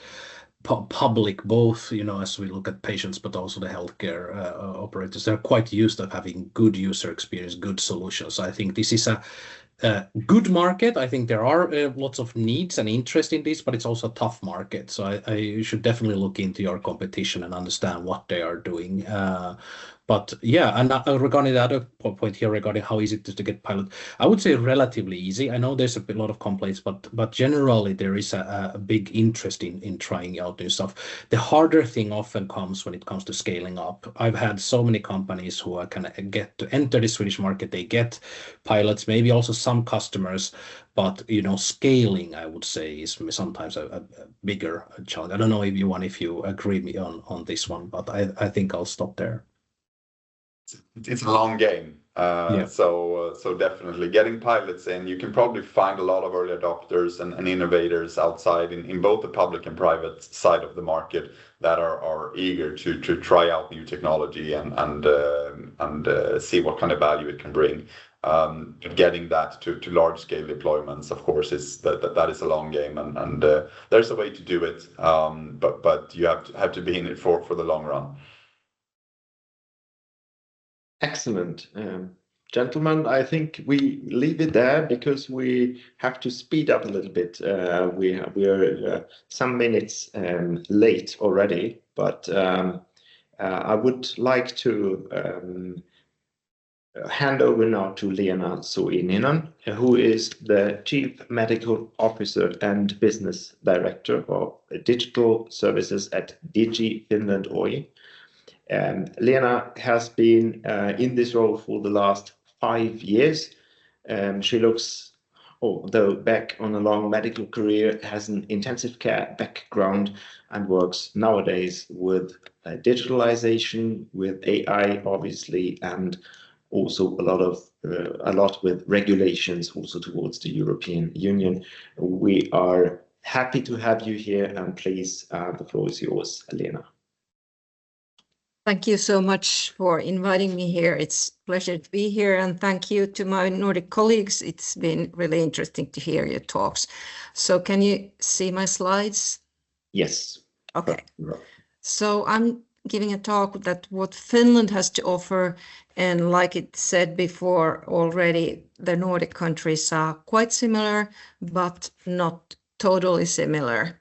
public, both, as we look at patients, but also the healthcare operators, they're quite used to having good user experience, good solutions. So I think this is a good market. I think there are lots of needs and interest in this, but it's also a tough market. So you should definitely look into your competition and understand what they are doing. But yeah, and regarding the other point here regarding how easy it is to get pilot, I would say relatively easy. I know there's a lot of complaints, but generally there is a big interest in trying out new stuff. The harder thing often comes when it comes to scaling up. I've had so many companies who are kind of get to enter the Swedish market. They get pilots, maybe also some customers, but scaling, I would say, is sometimes a bigger challenge. I don't know if you agree with me on this one, but I think I'll stop there. it's a long game. So definitely getting pilots in. You can probably find a lot of early adopters and innovators outside in both the public and private side of the market that are eager to try out new technology and see what kind of value it can bring. Getting that to large scale deployments, of course, that is a long game, and there's a way to do it, but you have to be in it for the long run. Excellent. Gentlemen, I think we leave it there because we have to speed up a little bit. We are some minutes late already, but I would like to hand over now to Leena Soininen, who is the Chief Medical Officer and Business Director of Digital Services at Digi Finland Oy. Leena has been in this role for the last 5 years. She looks, although back on a long medical career, has an intensive care background and works nowadays with digitalization, with AI, obviously, and also a lot with regulations also towards the European Union. We are happy to have you here, and please, the floor is yours, Leena. Thank you so much for inviting me here. It's a pleasure to be here, and thank you to my Nordic colleagues. It's been really interesting to hear your talks. So can you see my slides? Yes. Okay. So I'm giving a talk that what Finland has to offer, and like it said before already, the Nordic countries are quite similar, but not totally similar.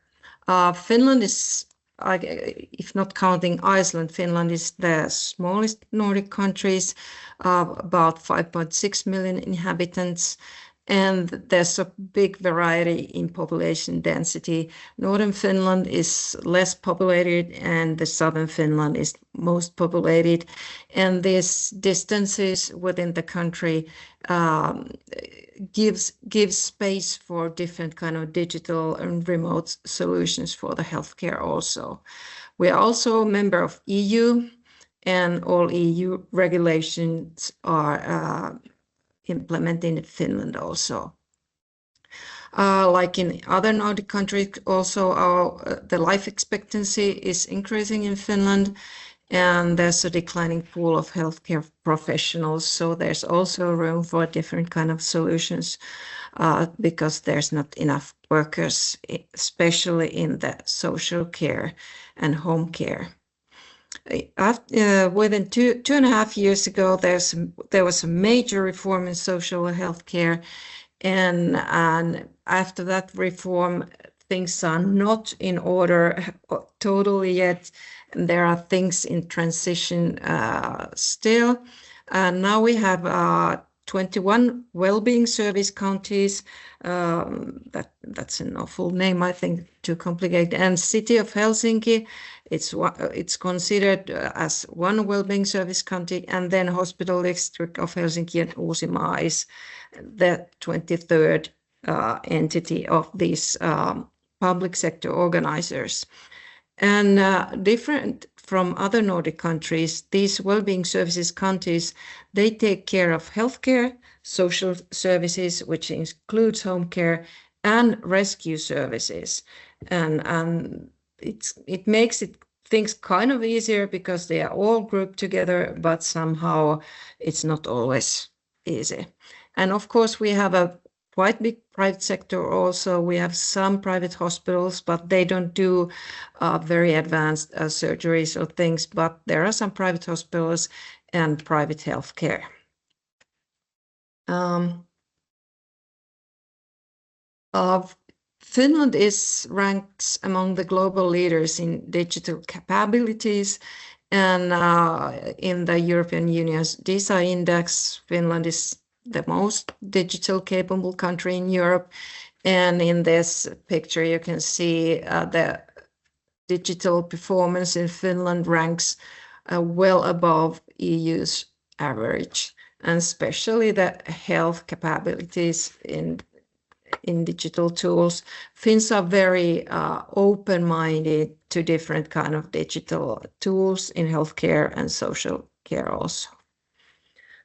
Finland is, if not counting Iceland, Finland is the smallest Nordic countries, about 5.6 million inhabitants, and there's a big variety in population density. Northern Finland is less populated, and the southern Finland is most populated, and these distances within the country gives space for different kind of digital and remote solutions for the healthcare also. We are also a member of EU, and all EU regulations are implemented in Finland also. Like in other Nordic countries, also the life expectancy is increasing in Finland, and there's a declining pool of healthcare professionals. So there's also room for different kind of solutions because there's not enough workers, especially in the social care and home care. Within 2.5 years ago, there was a major reform in social health care, and after that reform, things are not in order totally yet. There are things in transition still. Now we have 21 well-being service counties. That's an awful name, I think, too complicated. And City of Helsinki, it's considered as one well-being service county, and then Hospital District of Helsinki and Uusimaa is the 23rd entity of these public sector organizers. And different from other Nordic countries, these well-being services counties, they take care of healthcare, social services, which includes home care, and rescue services. And it makes things kind of easier because they are all grouped together, but somehow it's not always easy. And of course, we have a quite big private sector also. We have some private hospitals, but they don't do very advanced surgeries or things, but there are some private hospitals and private healthcare. Finland ranks among the global leaders in digital capabilities, and in the European Union's DISA index, Finland is the most digital capable country in Europe. And in this picture, you can see the digital performance in Finland ranks well above EU's average, and especially the health capabilities in digital tools. Finns are very open-minded to different kind of digital tools in healthcare and social care also.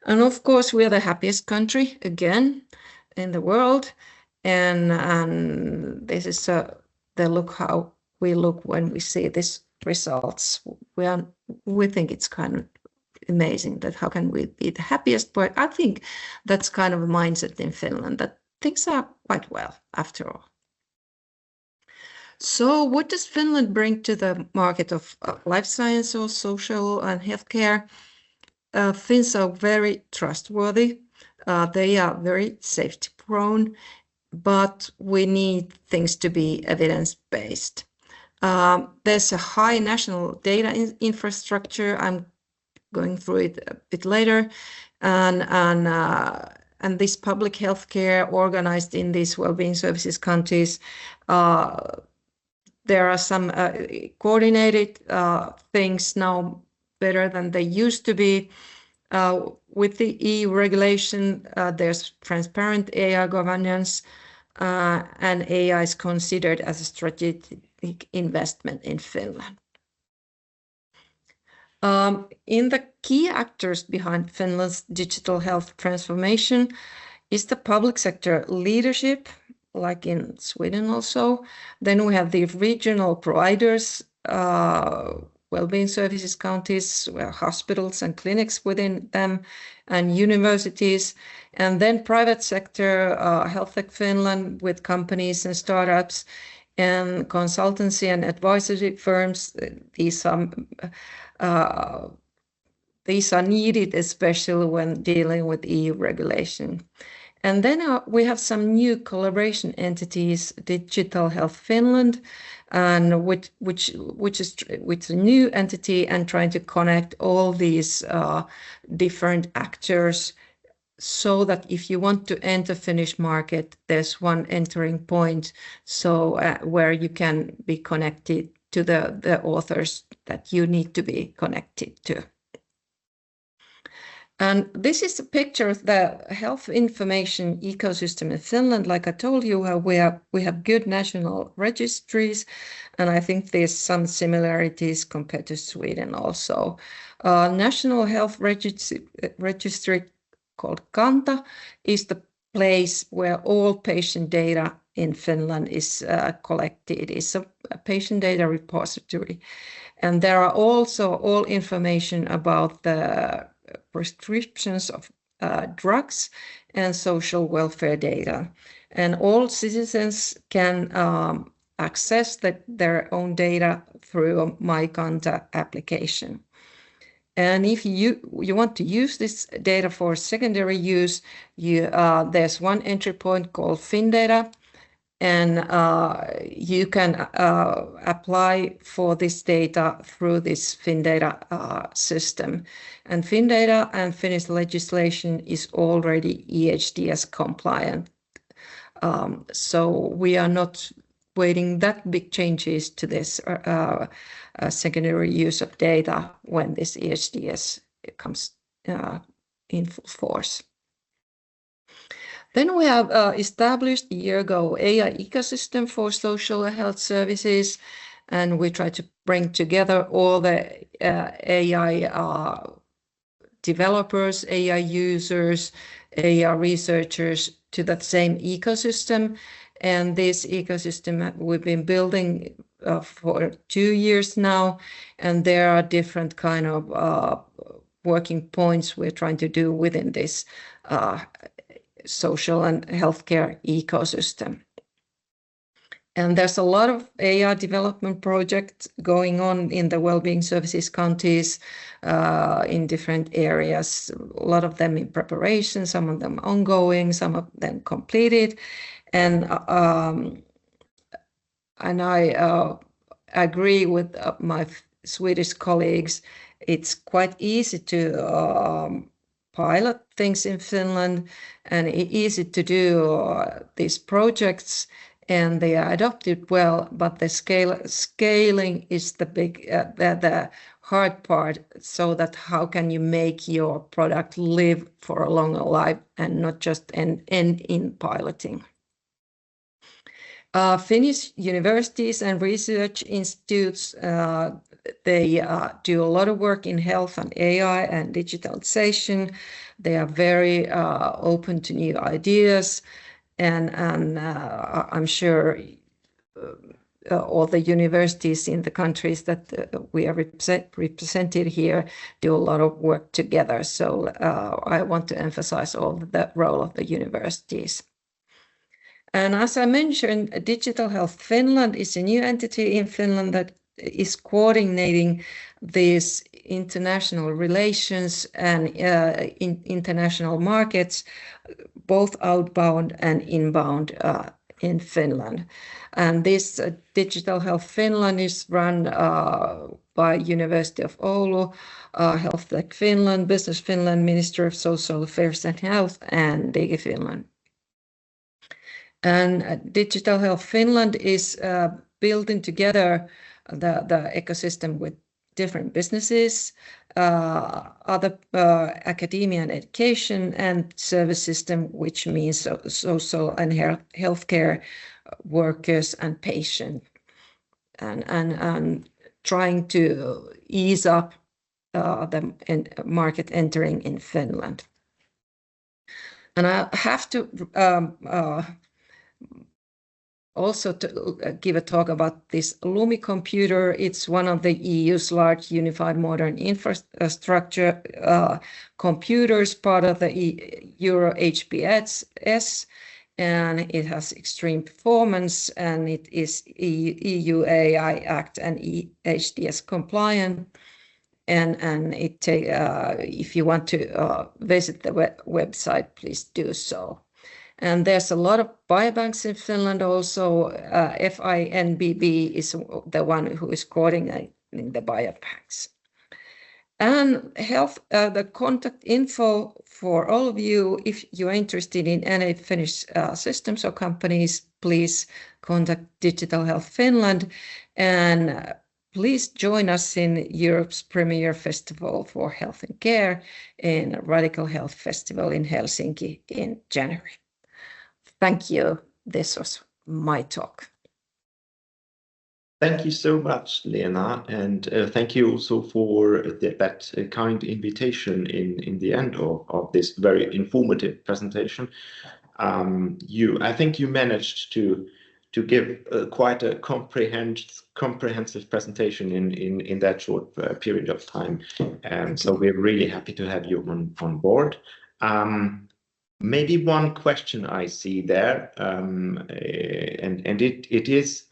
And of course, we are the happiest country again in the world. And this is the look how we look when we see these results. We think it's kind of amazing that how can we be the happiest, but I think that's kind of a mindset in Finland that things are quite well after all. So what does Finland bring to the market of life science or social and healthcare? Finns are very trustworthy. They are very safety prone, but we need things to be evidence-based. There's a high national data infrastructure. I'm going through it a bit later, and this public healthcare organized in these well-being services counties. There are some coordinated things now better than they used to be. With the EU regulation, there's transparent AI governance, and AI is considered as a strategic investment in Finland. In the key actors behind Finland's digital health transformation is the public sector leadership, like in Sweden also. Then we have the regional providers, well-being services counties, hospitals and clinics within them, and universities. And then private sector, Health Tech Finland with companies and startups, and consultancy and advisory firms. These are needed, especially when dealing with EU regulation. And then we have some new collaboration entities, Digital Health Finland, and which is a new entity and trying to connect all these different actors, so that if you want to enter Finnish market, there's one entering point, so where you can be connected to the authors that you need to be connected to. And this is a picture of the health information ecosystem in Finland. Like I told you, we have good national registries, and I think there's some similarities compared to Sweden also. National health registry called Kanta is the place where all patient data in Finland is collected. It's a patient data repository. And there are also all information about the prescriptions of drugs and social welfare data. And all citizens can access their own data through a MyKanta application. And if you want to use this data for secondary use, there's one entry point called FinData, and you can apply for this data through this FinData system. And FinData and Finnish legislation is already EHDS compliant. So we are not waiting that big changes to this secondary use of data when this EHDS comes in full force. Then we have established a year ago AI ecosystem for social health services, and we try to bring together all the AI developers, AI users, AI researchers to that same ecosystem. And this ecosystem we've been building for 2 years now, and there are different kind of working points we're trying to do within this social and healthcare ecosystem. And there's a lot of AI development projects going on in the well-being services counties in different areas. A lot of them in preparation, some of them ongoing, some of them completed. And I agree with my Swedish colleagues. It's quite easy to pilot things in Finland, and easy to do these projects, and they are adopted well, but the scaling is the big, the hard part, so that how can you make your product live for a longer life and not just end in piloting. Finnish universities and research institutes They do a lot of work in health and AI and digitalization. They are very open to new ideas, and I'm sure all the universities in the countries that we are represented here do a lot of work together. So I want to emphasize all the role of the universities. And as I mentioned, Digital Health Finland is a new entity in Finland that is coordinating these international relations and international markets, both outbound and inbound in Finland. And this Digital Health Finland is run by University of Oulu, Health Tech Finland, Business Finland, Ministry of Social Affairs and Health, and Digi Finland. And Digital Health Finland is building together the ecosystem with different businesses, other academia and education, and service system, which means social and healthcare workers and patients, and trying to ease up the market entering in Finland. And I have to also to give a talk about this Lumi computer. It's one of the EU's large unified modern infrastructure computers, part of the Euro HPS, and it has extreme performance, and it is EU AI Act and EHDS compliant. And it if you want to visit the website, please do so. And there's a lot of biobanks in Finland also. FINBB is the one who is coordinating the biobanks. And the contact info for all of you, if you're interested in any Finnish systems or companies, please contact Digital Health Finland. And please join us in Europe's premier festival for health and care in Radical Health Festival in Helsinki in January. Thank you. This was my talk. Thank you so much, Lena, and thank you also for that kind invitation in the end of this very informative presentation. I think you managed to give quite a comprehensive presentation in that short period of time, so we're really happy to have you on board. Maybe one question I see there, and it is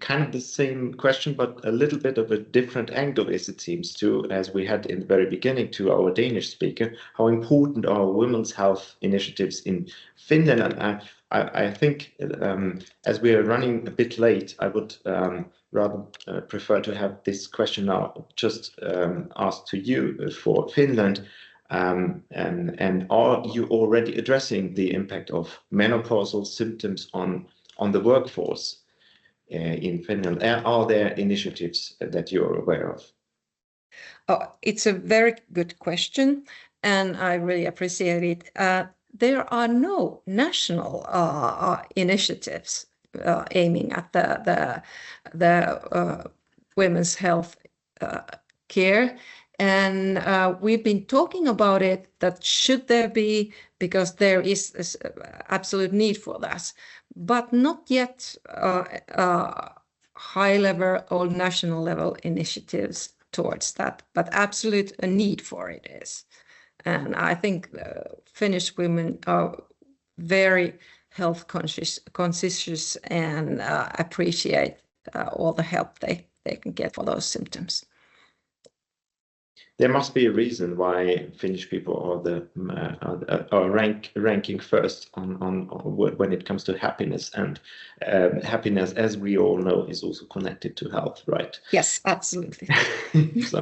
kind of the same question, but a little bit of a different angle, as it seems to, as we had in the very beginning to our Danish speaker, how important are women's health initiatives in Finland? And I think as we are running a bit late, I would rather prefer to have this question now just asked to you for Finland. And are you already addressing the impact of menopausal symptoms on the workforce in Finland? Are there initiatives that you're aware of? It's a very good question, and I really appreciate it. There are no national initiatives aiming at the women's health care. And we've been talking about it, that should there be, because there is this absolute need for that, but not yet high level or national level initiatives towards that, but absolute a need for it is. And I think Finnish women are very health conscious and appreciate all the help they can get for those symptoms. There must be a reason why Finnish people are ranking first on when it comes to happiness, and happiness, as we all know, is also connected to health, right? Yes, absolutely. So,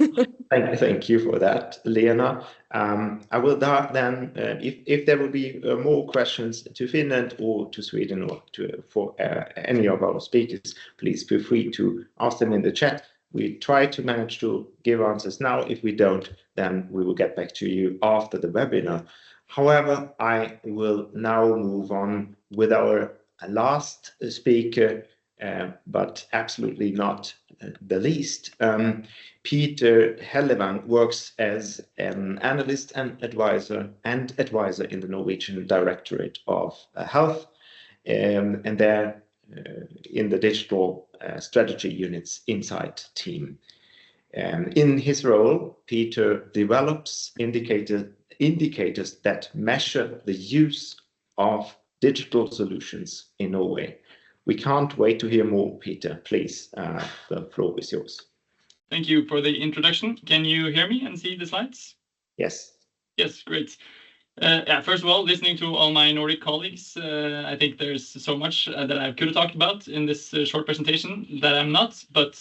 thank you for that, Lena. I will then, if there will be more questions to Finland or to Sweden or for any of our speakers, please feel free to ask them in the chat. We try to manage to give answers now. If we don't, then we will get back to you after the webinar. However, I will now move on with our last speaker, but absolutely not the least. Peter Hellevang works as an analyst and advisor in the Norwegian Directorate of Health, and there in the digital strategy units insight team. In his role, Peter develops indicators that measure the use of digital solutions in Norway. We can't wait to hear more, Peter. Please, the floor is yours. Thank you for the introduction. Can you hear me and see the slides? Yes. Yes, great. First of all, listening to all my Nordic colleagues, I think there's so much that I could have talked about in this short presentation that I'm not, but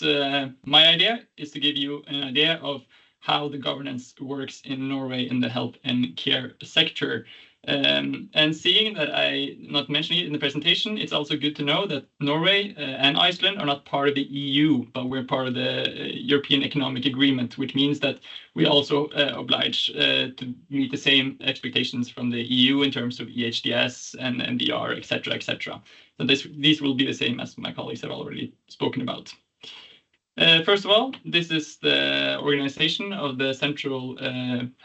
my idea is to give you an idea of how the governance works in Norway in the health and care sector. And seeing that I not mentioning it in the presentation, it's also good to know that Norway and Iceland are not part of the EU, but we're part of the European Economic Agreement, which means that we also oblige to meet the same expectations from the EU in terms of EHDS and MDR, etc., etc. So these will be the same as my colleagues have already spoken about. First of all, this is the organization of the central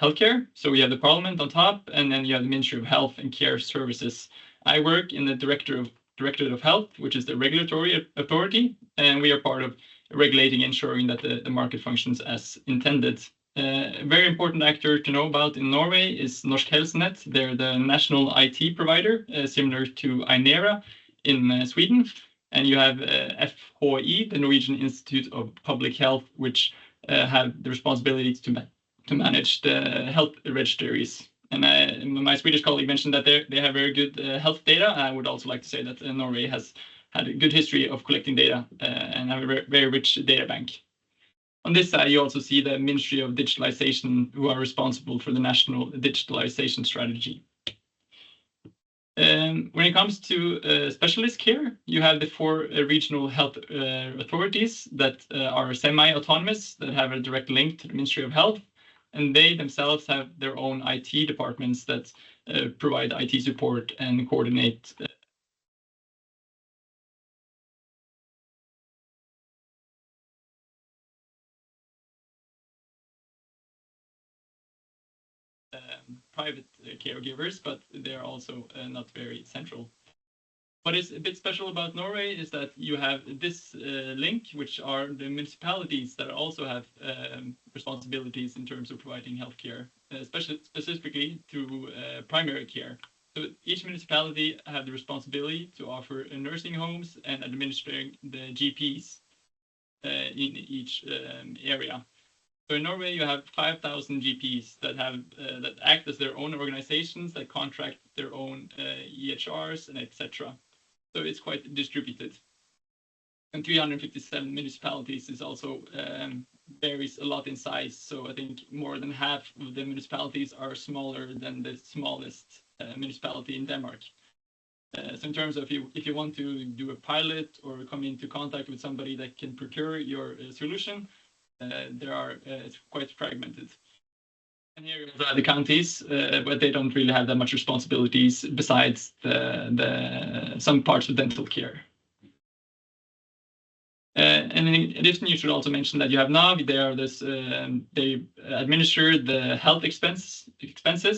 healthcare. So we have the parliament on top, and then you have the Ministry of Health and Care Services. I work in the Directorate of Health, which is the regulatory authority, and we are part of regulating, ensuring that the market functions as intended. A very important actor to know about in Norway is Norsk Helsenett. They're the national IT provider, similar to Inera in Sweden. And you have FHI, the Norwegian Institute of Public Health, which have the responsibility to manage the health registries. And my Swedish colleague mentioned that they have very good health data. I would also like to say that Norway has had a good history of collecting data and have a very rich data bank. On this side, you also see the Ministry of Digitalization, who are responsible for the national digitalization strategy. When it comes to specialist care, you have the 4 regional health authorities that are semi-autonomous, that have a direct link to the Ministry of Health, and they themselves have their own IT departments that provide IT support and coordinate private caregivers, but they're also not very central. What is a bit special about Norway is that you have this link, which are the municipalities that also have responsibilities in terms of providing healthcare, specifically through primary care. So each municipality have the responsibility to offer nursing homes and administering the GPs in each area. So in Norway, you have 5,000 GPs that act as their own organizations, that contract their own EHRs and etc. So it's quite distributed. And 357 municipalities is also varies a lot in size. So I think more than half of the municipalities are smaller than the smallest municipality in Denmark. So in terms of if you want to do a pilot or come into contact with somebody that can procure your solution, it's quite fragmented. And here you have the counties, but they don't really have that much responsibilities besides some parts of dental care. And in addition, you should also mention that you have NAV. They administer the health expenses,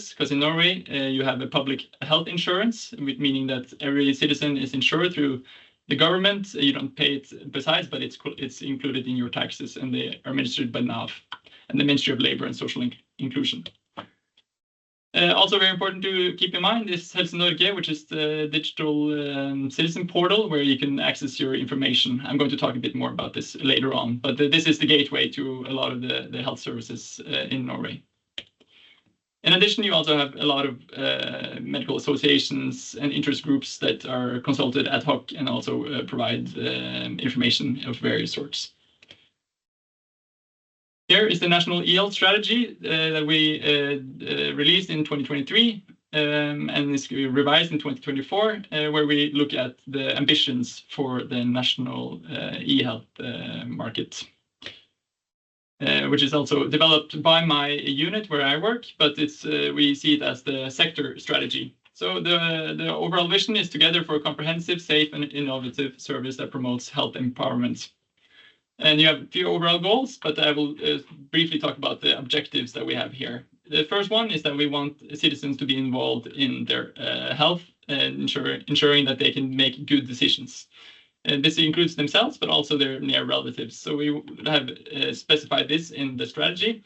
because in Norway you have a public health insurance, meaning that every citizen is insured through the government. You don't pay it besides, but it's included in your taxes, and they are administered by NAV and the Ministry of Labour and Social Inclusion. Also very important to keep in mind is Helse Norge, which is the digital citizen portal where you can access your information. I'm going to talk a bit more about this later on, but this is the gateway to a lot of the health services in Norway. In addition, you also have a lot of medical associations and interest groups that are consulted ad hoc and also provide information of various sorts. Here is the national E-Health strategy that we released in 2023 and is revised in 2024, where we look at the ambitions for the national e-health market. Which is also developed by my unit where I work, but we see it as the sector strategy. So the overall vision is together for a comprehensive, safe, and innovative service that promotes health empowerment. And you have a few overall goals, but I will briefly talk about the objectives that we have here. The first one is that we want citizens to be involved in their health and ensuring that they can make good decisions. And this includes themselves, but also their near relatives. So we have specified this in the strategy.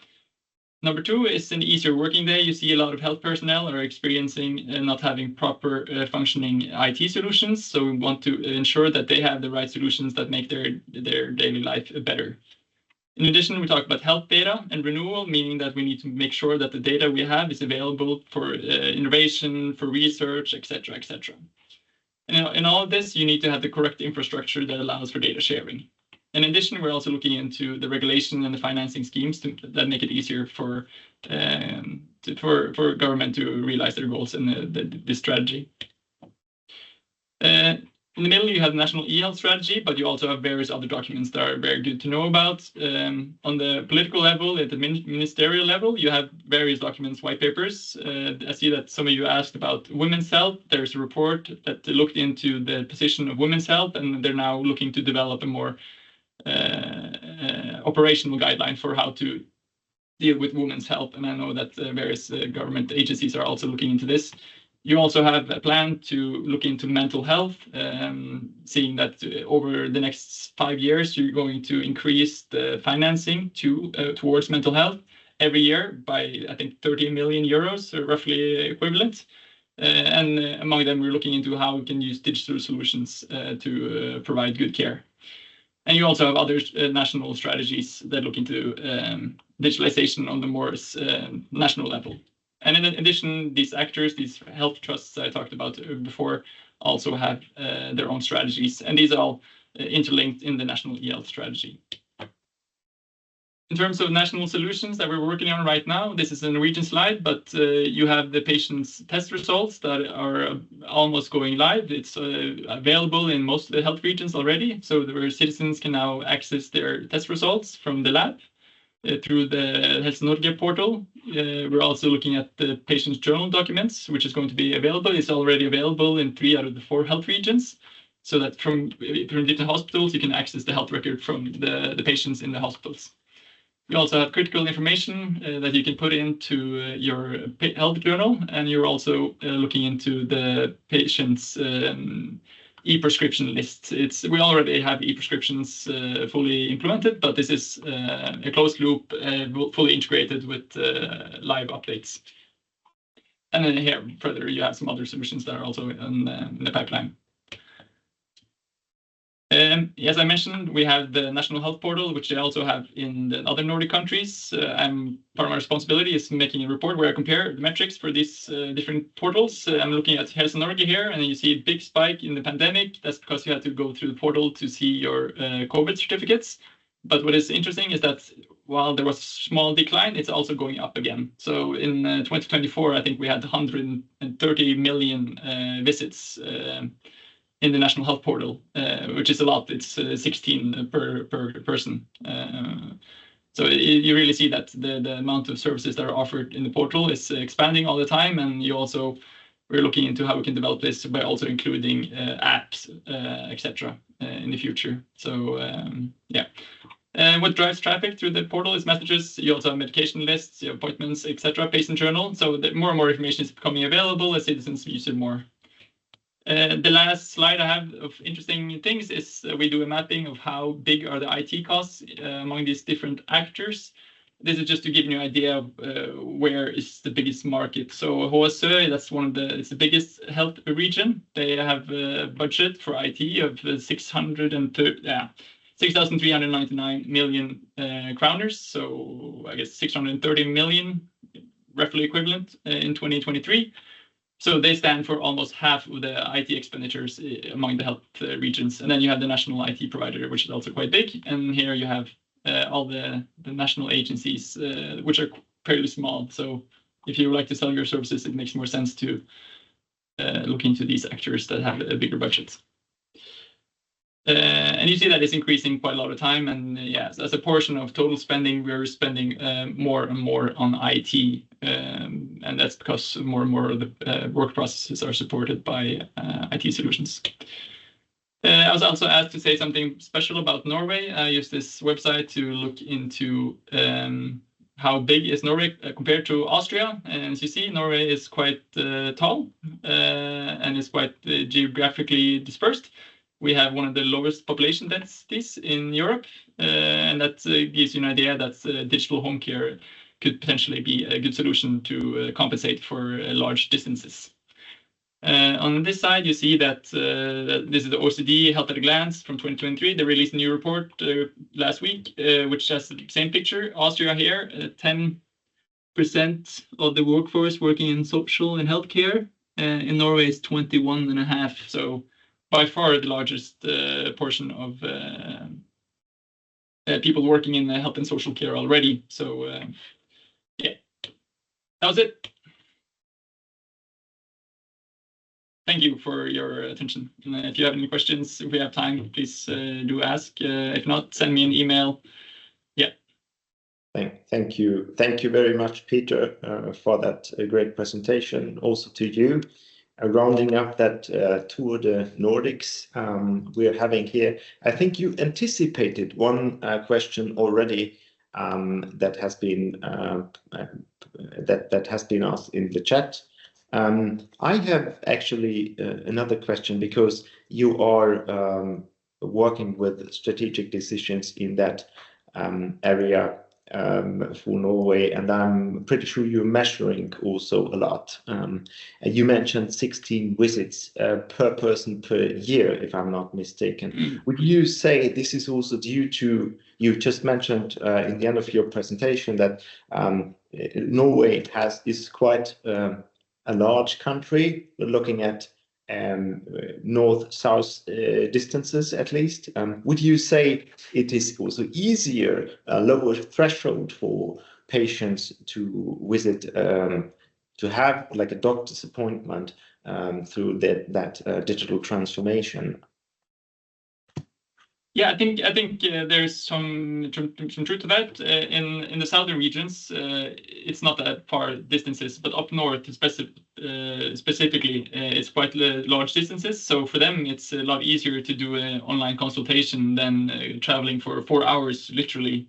Number two is an easier working day. You see a lot of health personnel are experiencing not having proper functioning IT solutions. So we want to ensure that they have the right solutions that make their daily life better. In addition, we talk about health data and renewal, meaning that we need to make sure that the data we have is available for innovation, for research, etc., etc. And in all of this, you need to have the correct infrastructure that allows for data sharing. In addition, we're also looking into the regulation and the financing schemes that make it easier for government to realize their goals in this strategy. In the middle, you have the national e-health strategy, but you also have various other documents that are very good to know about. On the political level, at the ministerial level, you have various documents, white papers. I see that some of you asked about women's health. There's a report that looked into the position of women's health, and they're now looking to develop a more operational guideline for how to deal with women's health. And I know that various government agencies are also looking into this. You also have a plan to look into mental health, seeing that over the next 5 years, you're going to increase the financing towards mental health every year by, I think, 30 million euros, or roughly equivalent. And among them, we're looking into how we can use digital solutions to provide good care. And you also have other national strategies that look into digitalization on the more national level. And in addition, these actors, these health trusts I talked about before, also have their own strategies, and these are all interlinked in the national e-health strategy. In terms of national solutions that we're working on right now, this is a Norwegian slide, but you have the patient's test results that are almost going live. It's available in most of the health regions already, so the citizens can now access their test results from the lab through the Helse Norge portal. We're also looking at the patient's journal documents, which is going to be available. It's already available in 3 out of the 4 health regions, so that from different hospitals, you can access the health record from the patients in the hospitals. You also have critical information that you can put into your health journal, and you're also looking into the patient's e-prescription list. We already have e-prescriptions fully implemented, but this is a closed loop, fully integrated with live updates. And then here further, you have some other solutions that are also in the pipeline. As I mentioned, we have the National Health Portal, which they also have in the other Nordic countries. Part of my responsibility is making a report where I compare the metrics for these different portals. I'm looking at Helse Norge here, and you see a big spike in the pandemic. That's because you had to go through the portal to see your COVID certificates. But what is interesting is that while there was a small decline, it's also going up again. So in 2024, I think we had 130 million visits in the National Health Portal, which is a lot. It's 16 per person. So you really see that the amount of services that are offered in the portal is expanding all the time. And we're looking into how we can develop this by also including apps, etc. In the future. So what drives traffic through the portal is messages. You also have medication lists, appointments, etc. Patient journal. So more and more information is becoming available as citizens use it more. The last slide I have of interesting things is we do a mapping of how big are the IT costs among these different actors. This is just to give you an idea of where is the biggest market. So HSÖ, it's the biggest health region. They have a budget for IT of 6,399 million kroners. So I guess 630 million, roughly equivalent in 2023. So they stand for almost half of the IT expenditures among the health regions. And then you have the national IT provider, which is also quite big. And here you have all the national agencies, which are fairly small. So if you would like to sell your services, it makes more sense to look into these actors that have a bigger budget. And you see that it's increasing quite a lot of time. And yes, as a portion of total spending, we're spending more and more on IT. And that's because more and more of the work processes are supported by IT solutions. I was also asked to say something special about Norway. I used this website to look into how big is Norway compared to Austria. And as you see, Norway is quite tall and is quite geographically dispersed. We have one of the lowest population densities in Europe, and that gives you an idea that digital home care could potentially be a good solution to compensate for large distances. On this side, you see that this is the OECD Health at a Glance from 2023. They released a new report last week, which has the same picture. Austria here, 10% of the workforce working in social and healthcare. In Norway, it's 21.5%. So by far the largest portion of people working in health and social care already. So yeah, that was it. Thank you for your attention. And if you have any questions, if we have time, please do ask. If not, send me an email. Yeah. Thank you. Thank you very much, Peter, for that great presentation. Also to you. Rounding up that tour the Nordics we are having here. I think you anticipated one question already that has been that has been asked in the chat. I have actually another question, because you are working with strategic decisions in that area for Norway, and I'm pretty sure you're measuring also a lot. And you mentioned 16 visits per person per year, if I'm not mistaken. Would you say this is also due to, you just mentioned in the end of your presentation that Norway is quite a large country, looking at north-south distances at least. Would you say it is also easier, a lower threshold for patients to visit, to have like a doctor's appointment through that digital transformation? Yeah, I think there's some truth to that. In the southern regions, it's not that far distances, but up north, specifically, it's quite large distances. So for them, it's a lot easier to do an online consultation than traveling for 4 hours, literally,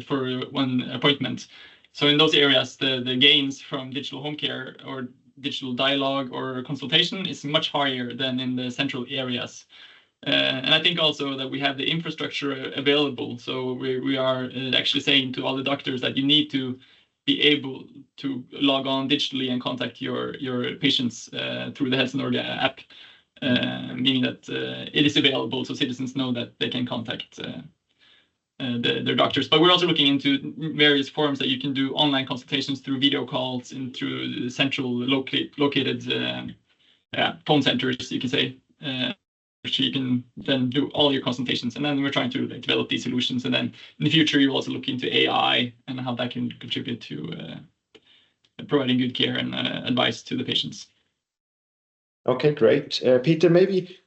for one appointment. So in those areas, the gains from digital home care or digital dialogue or consultation is much higher than in the central areas. And I think also that we have the infrastructure available. So we are actually saying to all the doctors that you need to be able to log on digitally and contact your patients through the Helse Norge app, meaning that it is available so citizens know that they can contact their doctors. But we're also looking into various forms that you can do online consultations through video calls and through the central located phone centers, you can say. So you can then do all your consultations, and then we're trying to develop these solutions. And then in the future, you also look into AI and how that can contribute to providing good care and advice to the patients. Okay, great. Peter, maybe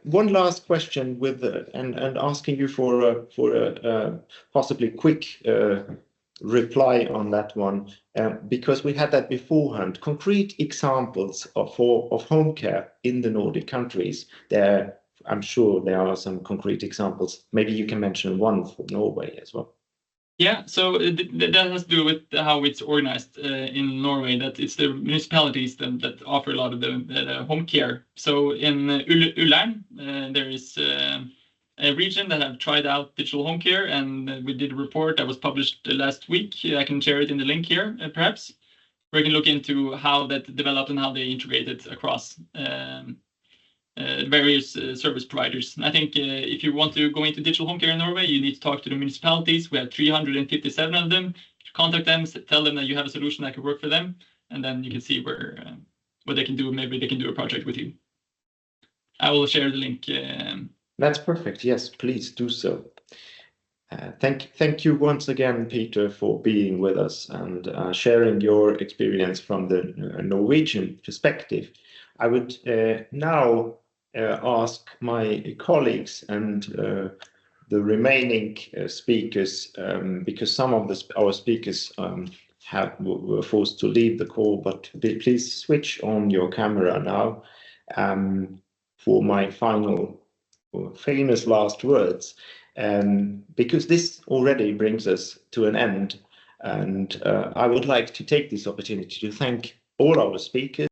one last question with and asking you for a possibly quick reply on that one, because we had that beforehand. Concrete examples of home care in the Nordic countries. I'm sure there are some concrete examples. Maybe you can mention one for Norway as well. Yeah, so that has to do with how it's organized in Norway, that it's the municipalities that offer a lot of the home care. So in Ullern, there is a region that have tried out digital home care, and we did a report that was published last week. I can share it in the link here, perhaps, where you can look into how that developed and how they integrated across various service providers. And I think if you want to go into digital home care in Norway, you need to talk to the municipalities. We have 357 of them. Contact them, tell them that you have a solution that could work for them, and then you can see what they can do. Maybe they can do a project with you. I will share the link. That's perfect. Yes, please do so. Thank you once again, Peter, for being with us and sharing your experience from the Norwegian perspective. I would now ask my colleagues and the remaining speakers, because some of our speakers were forced to leave the call, but please switch on your camera now for my final famous last words, because this already brings us to an end. And I would like to take this opportunity to thank all our speakers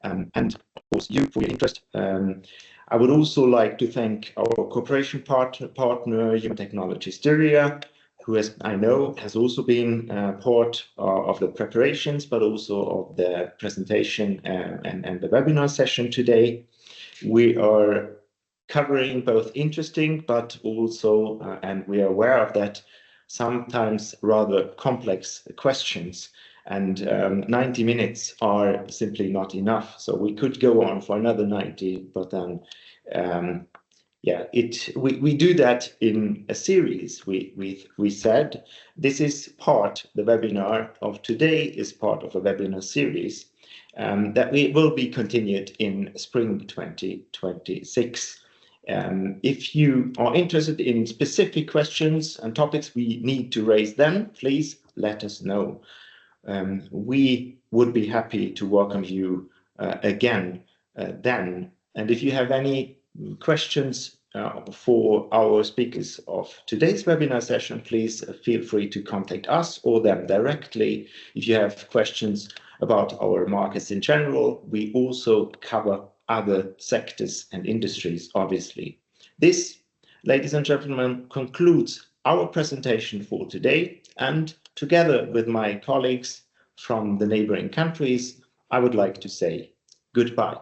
and of course you for your interest. I would also like to thank our cooperation partner Human.technology Styria, who I know has also been part of the preparations, but also of the presentation and the webinar session today. We are covering both interesting, but also, and we are aware of that, sometimes rather complex questions. And 90 minutes are simply not enough. So we could go on for another 90, but then, yeah, we do that in a series. We said this is the webinar of today is part of a webinar series that will be continued in spring 2026. If you are interested in specific questions and topics, we need to raise them, please let us know. We would be happy to welcome you again then. And if you have any questions for our speakers of today's webinar session, please feel free to contact us or them directly. If you have questions about our markets in general, we also cover other sectors and industries, obviously. This, ladies and gentlemen, concludes our presentation for today, and together with my colleagues from the neighboring countries, I would like to say goodbye.